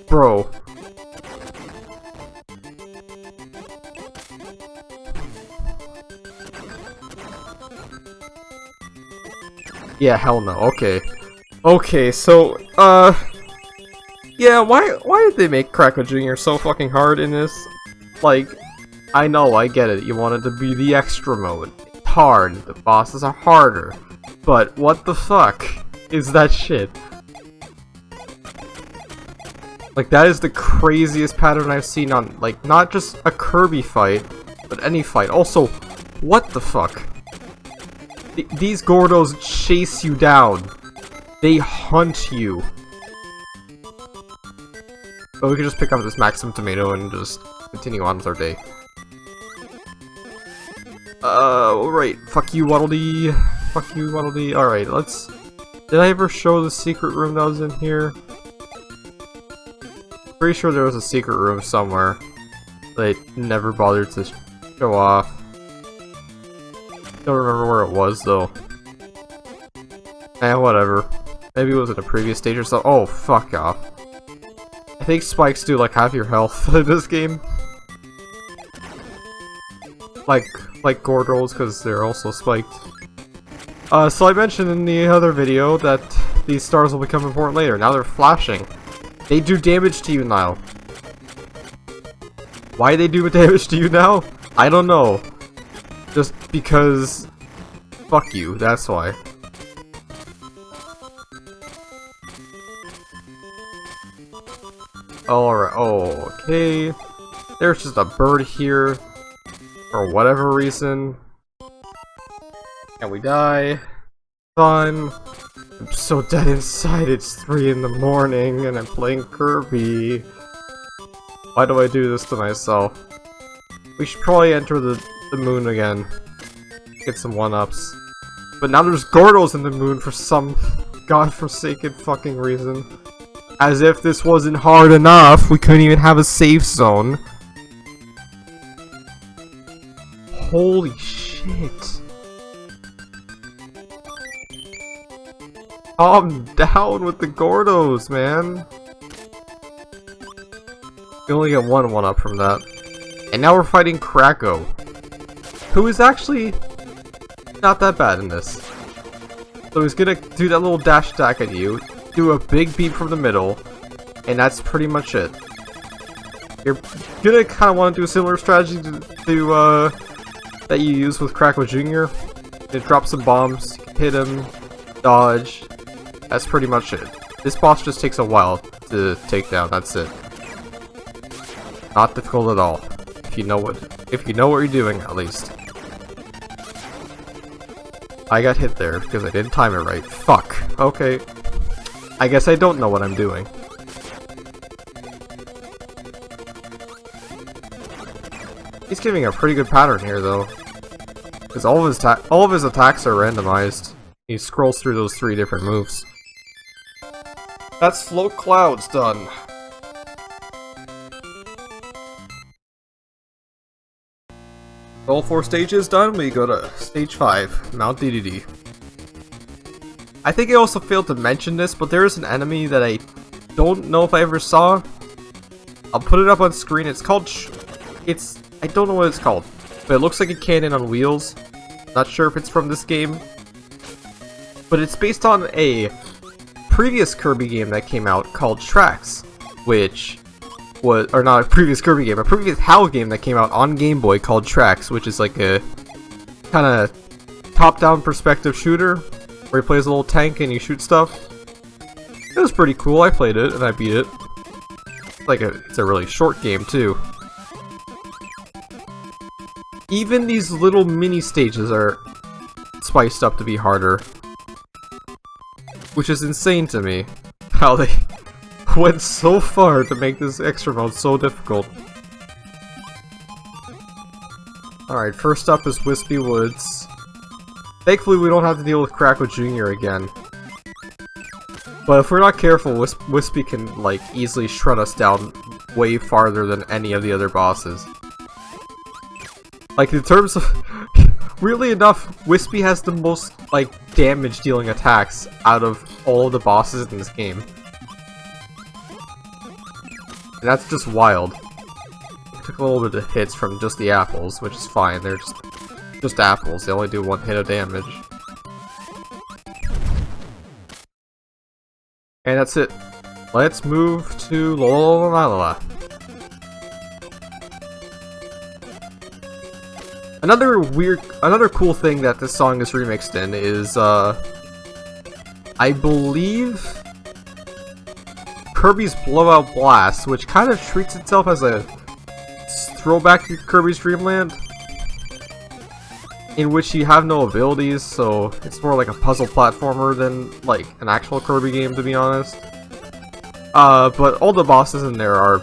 Bro. Yeah, hell no. Okay. Okay, so, yeah, why did they make Kracko Jr. so fucking hard in this? Like, I know, I get it, you wanted to be the extra mode. It's hard, the bosses are harder. But what the fuck is that shit? Like, that is the craziest pattern I've seen on, like, not just a Kirby fight, but any fight. Also, what the fuck? These Gordos chase you down. They hunt you. But we can just pick up this Maximum Tomato and just continue on with our day. Alright. Fuck you, Waddle Dee. Fuck you, Waddle Dee. Alright, let's... Did I ever show the secret room that was in here? Pretty sure there was a secret room somewhere. They never bothered to show off. Don't remember where it was, though. Eh, whatever. Maybe it was in a previous stage or so. Oh, fuck off. I think spikes do like half your health in this game. Like Gordrolls, because they're also spiked. So I mentioned in the other video that these stars will become important later. Now they're flashing. They do damage to you now. Why they do damage to you now? I don't know. Just because... Fuck you, that's why. Alright, oh, okay. There's just a bird here. For whatever reason. And we die. Fun. I'm so dead inside, it's 3 in the morning and I'm playing Kirby. Why do I do this to myself? We should probably enter the moon again. Get some 1-ups. But now there's Gordos in the moon for some godforsaken fucking reason. As if this wasn't hard enough, we couldn't even have a safe zone. Holy shit. Calm down with the Gordos, man. We only get one 1-up from that. And now we're fighting Kracko, who is actually not that bad in this. So he's gonna do that little dash attack at you, do a big beat from the middle, and that's pretty much it. You're gonna kind of want to do a similar strategy to that you use with Kracko Jr. You drop some bombs, hit him, dodge. That's pretty much it. This boss just takes a while to take down. That's it. Not difficult at all. If you know what you're doing, at least. I got hit there because I didn't time it right. Fuck. Okay. I guess I don't know what I'm doing. He's giving a pretty good pattern here, though, because all of his attacks are randomized. He scrolls through those 3 different moves. That's Float Clouds done. All 4 stages done, we go to stage 5, Mount DDD. I think I also failed to mention this, but there is an enemy that I don't know if I ever saw. I'll put it up on screen. It's called... I don't know what it's called, but it looks like a cannon on wheels. Not sure if it's from this game. But it's based on a previous Kirby game that came out called Tracks, which was... or not a previous Kirby game, a previous HAL game that came out on Game Boy called Tracks, which is like a kind of top-down perspective shooter. where he plays a little tank and you shoot stuff. It was pretty cool. I played it and I beat it. It's a really short game too. Even these little mini stages are spiced up to be harder, which is insane to me. How they went so far to make this extra mode so difficult. Alright, first up is Wispy Woods. Thankfully we don't have to deal with Kracko Jr. again. But if we're not careful, Wispy can, like, easily shred us down way farther than any of the other bosses. Like, in terms of... weirdly enough, Wispy has the most, like, damage-dealing attacks out of all of the bosses in this game. And that's just wild. I took a little bit of hits from just the apples, which is fine. They're just apples. They only do 1 hit of damage. And that's it. Let's move to Lolololala. Another cool thing that this song is remixed in is, I believe, Kirby's Blowout Blast, which kind of treats itself as a throwback to Kirby's Dream Land, in which you have no abilities, so it's more like a puzzle platformer than like an actual Kirby game, to be honest. But all the bosses in there are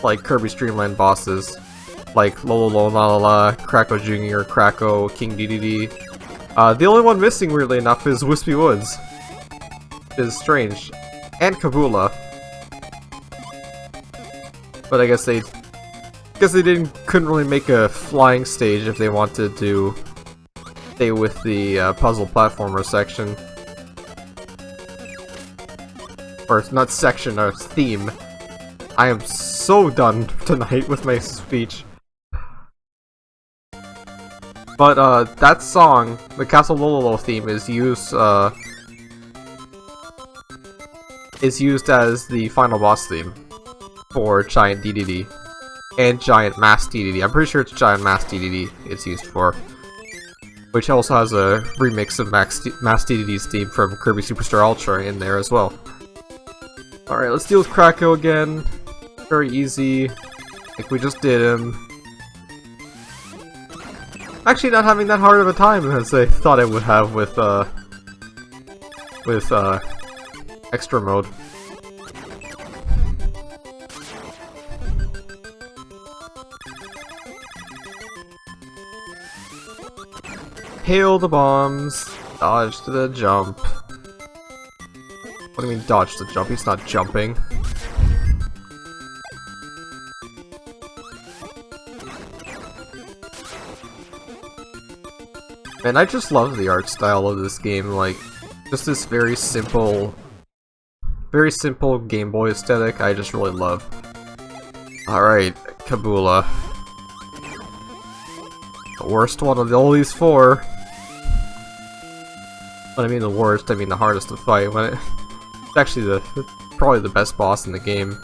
like Kirby's Dream Land bosses, like Lolololala, Kracko Jr., Kracko, King Dedede. The only one missing, weirdly enough, is Wispy Woods. Is strange. And Kabula. But I guess they couldn't really make a flying stage if they wanted to stay with the puzzle platformer section. Or not section, or theme. I am so done tonight with my speech. But that song, the Castle Lololo theme, is used as the final boss theme for Giant Dedede and Giant Mass Dedede. I'm pretty sure it's Giant Mass Dedede it's used for, which also has a remix of Mass Dedede's theme from Kirby Superstar Ultra in there as well. Alright, let's deal with Kracko again. Very easy, like we just did him. Actually not having that hard of a time as I thought I would have with extra mode. Hail the bombs, dodge to the jump. What do you mean dodge to the jump? He's not jumping. Man, I just love the art style of this game, like, just this very simple Game Boy aesthetic I just really love. Alright, Kabula. The worst one of all these 4. When I mean the worst, I mean the hardest to fight. It's actually probably the best boss in the game.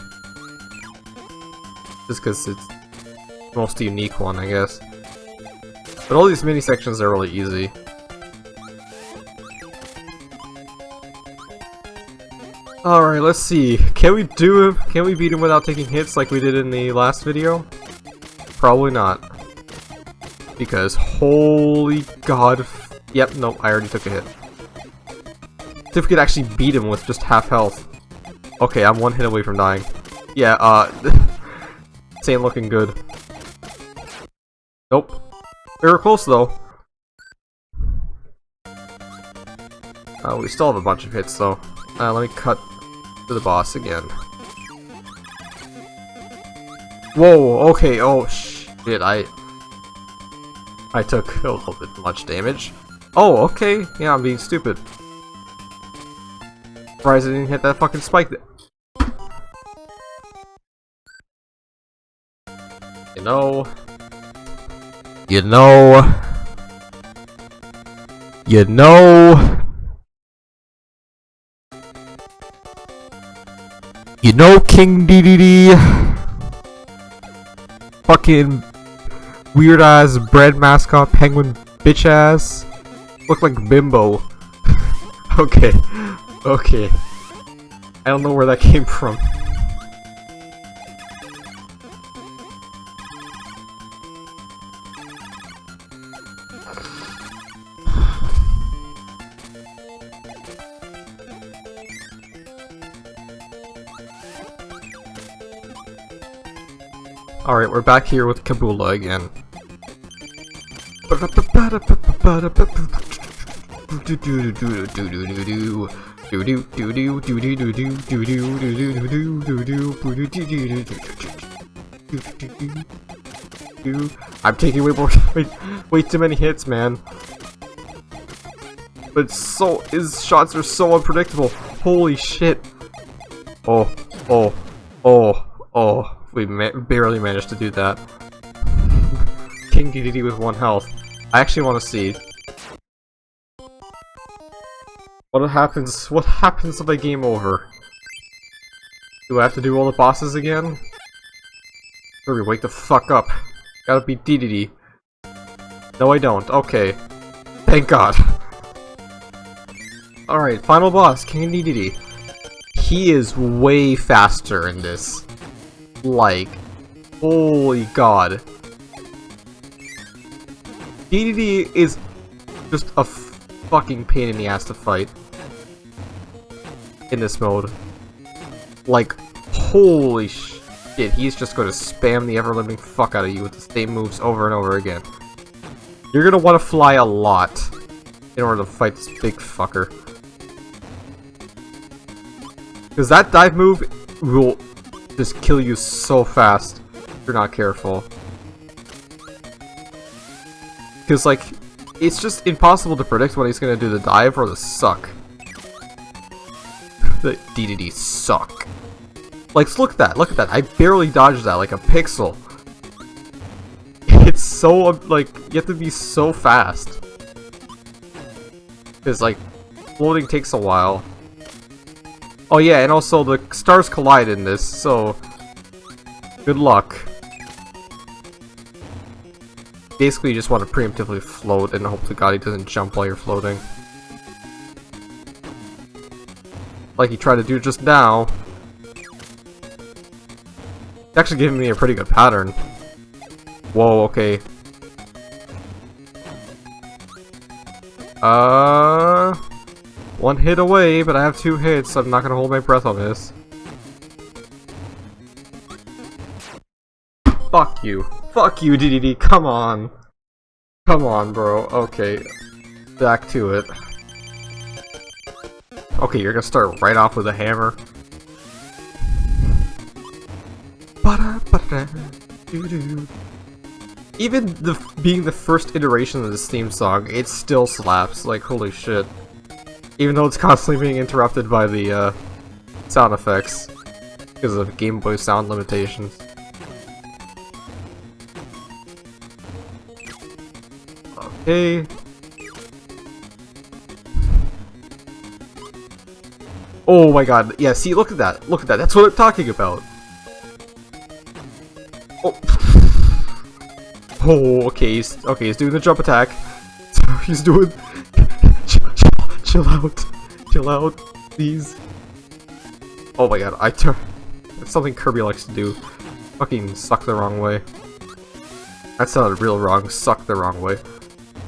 Just because it's the most unique one, I guess. But all these mini sections are really easy. Alright, let's see. Can we do him? Can we beat him without taking hits like we did in the last video? Probably not. Because holy god. Yep, nope, I already took a hit. See if we could actually beat him with just half health. Okay, I'm 1 hit away from dying. Yeah, this ain't looking good. Nope. We were close though. We still have a bunch of hits though. Let me cut to the boss again. Whoa, okay, oh shit, I took a little bit much damage. Oh, okay, yeah, I'm being stupid. Surprised I didn't hit that fucking spike there. You know... You know, King Dedede, fucking weird ass bread mascot penguin bitch ass, look like Bimbo. Okay. Okay. I don't know where that came from. Alright, we're back here with Kabula again. I'm taking way too many hits, man. But his shots are so unpredictable. Holy shit. Oh. We barely managed to do that. King DDD with 1 health. I actually want to see what happens if I game over. Do I have to do all the bosses again? Kirby, wake the fuck up. Gotta beat DDD. No, I don't. Okay. Thank God. Alright, final boss, King DDD. He is way faster in this. Like, holy god. DDD is just a fucking pain in the ass to fight in this mode. Like, holy shit, he's just going to spam the ever-living fuck out of you with the same moves over and over again. You're gonna want to fly a lot in order to fight this big fucker. Because that dive move will just kill you so fast if you're not careful. Because, like, it's just impossible to predict when he's gonna do the dive or the suck. The DDD suck. Like, look at that, I barely dodged that like a pixel. It's so, like, you have to be so fast. Because, like, floating takes a while. Oh yeah, and also the stars collide in this, so good luck. Basically, you just want to preemptively float and hope to God he doesn't jump while you're floating. Like he tried to do just now. It's actually giving me a pretty good pattern. Whoa, okay. One hit away, but I have 2 hits, so I'm not gonna hold my breath on this. Fuck you. Fuck you, DDD. Come on. Come on, bro. Okay. Back to it. Okay, you're gonna start right off with a hammer. Even being the first iteration of this theme song, it still slaps. Like, holy shit. Even though it's constantly being interrupted by the sound effects because of Game Boy sound limitations. Okay. Oh my god, yeah, see, look at that, that's what I'm talking about! Oh, oh okay, he's doing the jump attack. He's doing... Chill out, please. Oh my god, that's something Kirby likes to do. Fucking suck the wrong way. That sounded real wrong, suck the wrong way.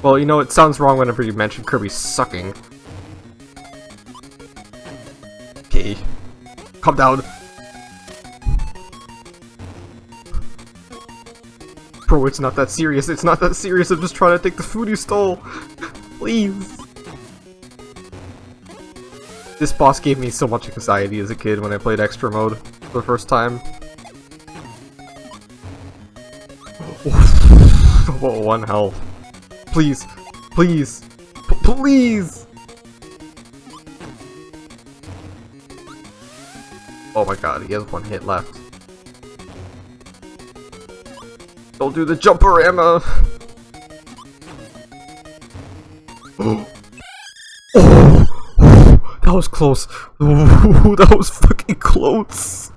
Well, you know, it sounds wrong whenever you mention Kirby sucking. Okay. Calm down. Bro, it's not that serious, I'm just trying to take the food you stole! Please! This boss gave me so much anxiety as a kid when I played Extra Mode for the first time. Oh, 1 health. Please! Please! Please! Oh my god, he has 1 hit left. Don't do the jumper, Emma! Oh! That was close. Ooh, that was fucking close.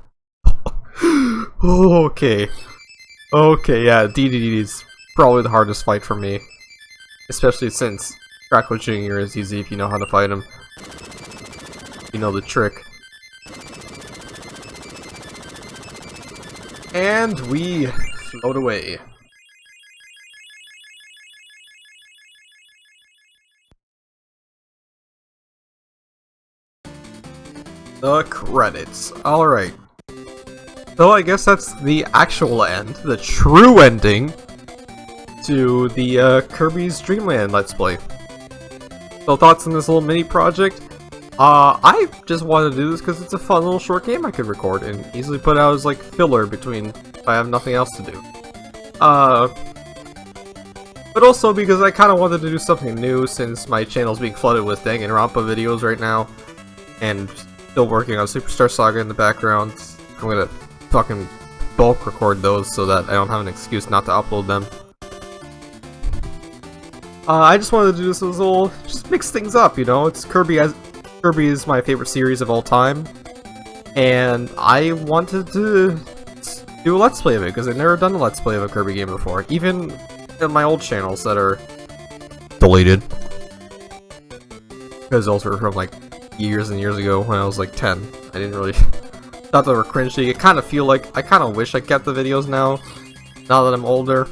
Oh, okay. Okay, yeah, DDD is probably the hardest fight for me. Especially since Dracula Jr. is easy if you know how to fight him. You know the trick. And we float away. The credits. Alright. So I guess that's the actual end, the true ending to the Kirby's Dream Land Let's Play. So thoughts on this little mini project? I just wanted to do this because it's a fun little short game I could record and easily put out as like filler between if I have nothing else to do. But also because I kind of wanted to do something new since my channel's being flooded with Danganronpa videos right now, and still working on Superstar Saga in the background. I'm gonna fucking bulk record those so that I don't have an excuse not to upload them. I just wanted to do this as a little, just mix things up, you know. It's Kirby is my favorite series of all time, and I wanted to do a Let's Play of it because I've never done a Let's Play of a Kirby game before, even in my old channels that are deleted, because those were from like years and years ago when I was like 10. I didn't really thought they were cringy. I kind of wish I kept the videos now that I'm older,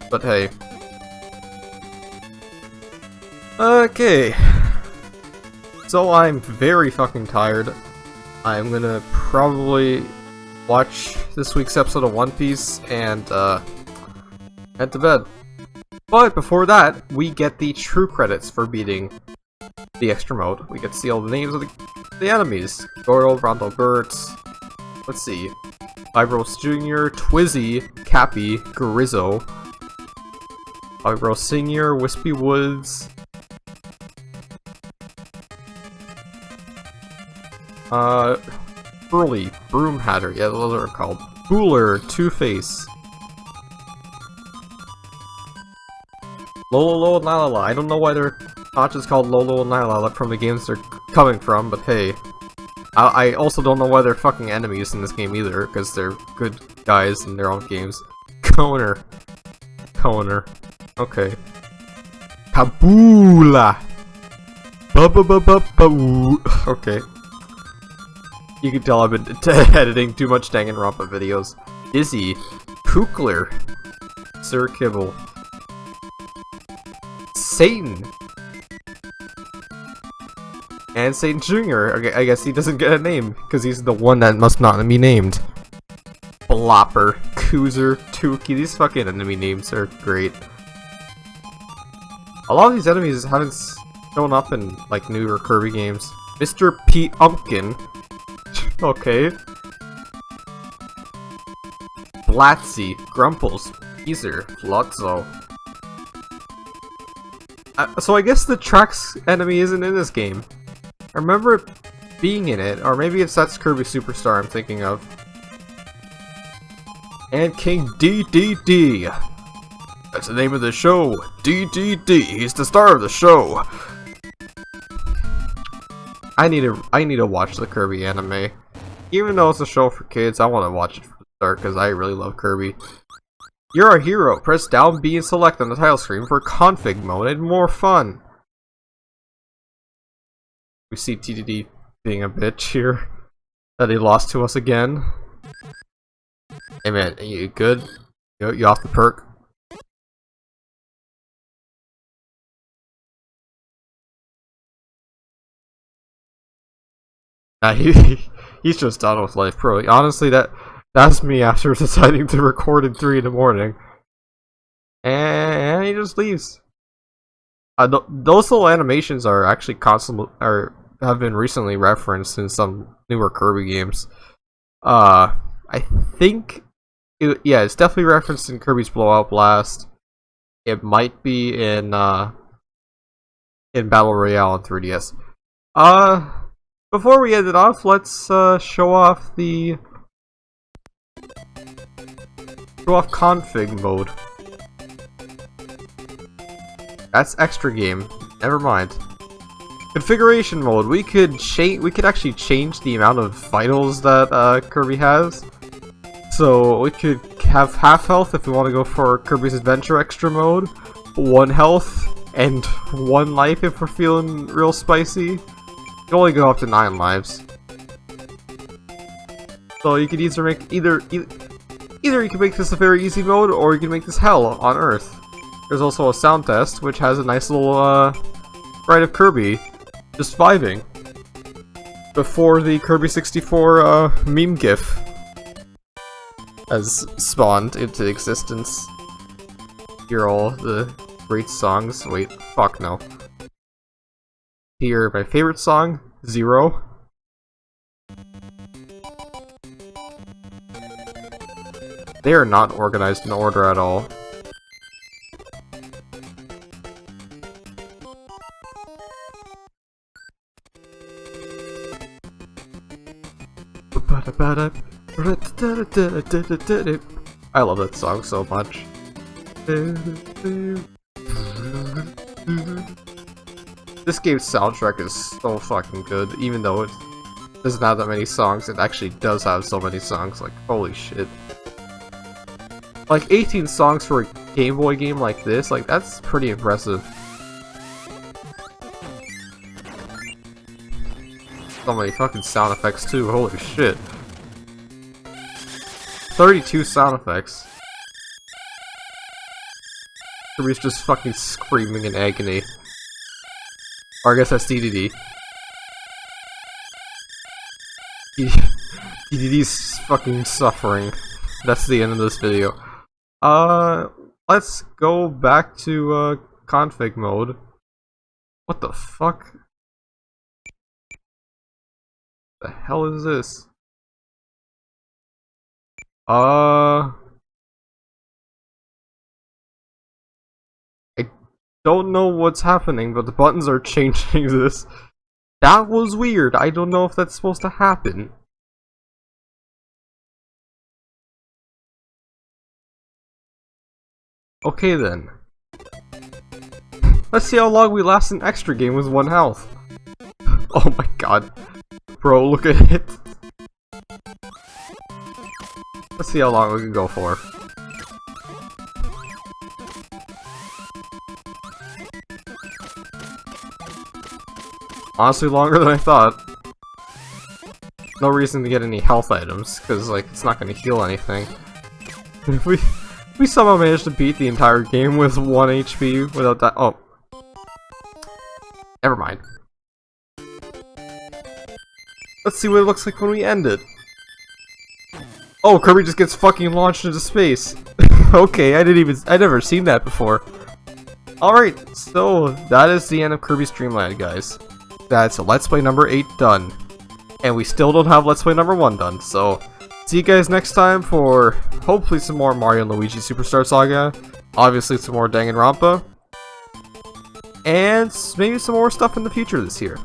but hey. Okay, so I'm very fucking tired. I'm gonna probably watch this week's episode of One Piece and head to bed. But before that, we get the true credits for beating the extra mode. We get to see all the names of the enemies. Goro, Ronto Burt, let's see, Vibros Jr., Twizzy, Cappy, Grizzo, Vibros Sr., Wispy Woods, Burly, Broom Hatter, yeah, those are called. Booler, Two-Face, Lolo and Lala. I don't know why they're not just called Lolo and Lala from the games they're coming from, but hey. I also don't know why they're fucking enemies in this game either, because they're good guys in their own games. Koner. Okay. Kaboola! Okay. You can tell I've been editing too much Danganronpa videos. Dizzy, Kukler, Sir Kibble, Satan, and Satan Jr. Okay, I guess he doesn't get a name because he's the one that must not be named. Blopper, Koozer, Tuki. These fucking enemy names are great. A lot of these enemies haven't shown up in like newer Kirby games. Mr. Pete Umpkin. Okay. Blatzy, Grumples, Geezer, Flotzo. So I guess the Trax enemy isn't in this game. I remember it being in it, or maybe it's that's Kirby Superstar I'm thinking of. And King DDD. That's the name of the show. DDD. He's the star of the show. I need to watch the Kirby anime. Even though it's a show for kids, I want to watch it from the start because I really love Kirby. You're a hero. Press down B and select on the title screen for config mode and more fun. We see TDD being a bitch here. That he lost to us again. Hey man, are you good? You off the perk? He's just done with life, pro. Honestly, that's me after deciding to record at 3 in the morning. And he just leaves. Those little animations are actually have been recently referenced in some newer Kirby games. I think, yeah, it's definitely referenced in Kirby's Blowout Blast. It might be in Battle Royale on 3DS. Before we end it off, let's show off config mode. That's extra game. Never mind. Configuration mode. We could actually change the amount of vitals that Kirby has. So we could have half health if we want to go for Kirby's Adventure extra mode, 1 health and 1 life if we're feeling real spicy. You can only go up to 9 lives. So you could either make either you can make this a very easy mode, or you can make this hell on Earth. There's also a sound test, which has a nice little sprite of Kirby just vibing before the Kirby 64 meme GIF has spawned into existence. Hear all the great songs. Wait, fuck no. Hear my favorite song, Zero. They are not organized in order at all. I love that song so much. This game's soundtrack is so fucking good, even though it doesn't have that many songs. It actually does have so many songs, like, holy shit. Like, 18 songs for a Game Boy game like this, like, that's pretty impressive. So many fucking sound effects too, holy shit. 32 sound effects. Kirby's just fucking screaming in agony. Or I guess that's DDD. DDD's fucking suffering. That's the end of this video. Let's go back to, config mode. What the fuck? The hell is this? I don't know what's happening, but the buttons are changing this. That was weird. I don't know if that's supposed to happen. Okay then. Let's see how long we last an extra game with 1 health. Oh my god. Bro, look at it. Let's see how long we can go for. Honestly, longer than I thought. No reason to get any health items, because, like, it's not going to heal anything. If we somehow managed to beat the entire game with 1 HP without that. Oh. Never mind. Let's see what it looks like when we end it. Oh, Kirby just gets fucking launched into space. Okay, I never seen that before. Alright, so that is the end of Kirby's Dream Land, guys. That's Let's Play number 8 done. And we still don't have Let's Play number 1 done, so see you guys next time for hopefully some more Mario and Luigi Superstar Saga, obviously some more Danganronpa, and maybe some more stuff in the future this year,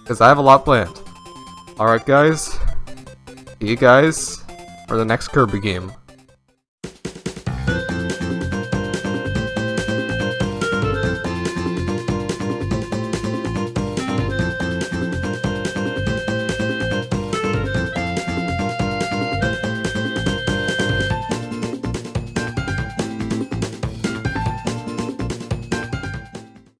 because I have a lot planned. Alright guys, see you guys for the next Kirby game.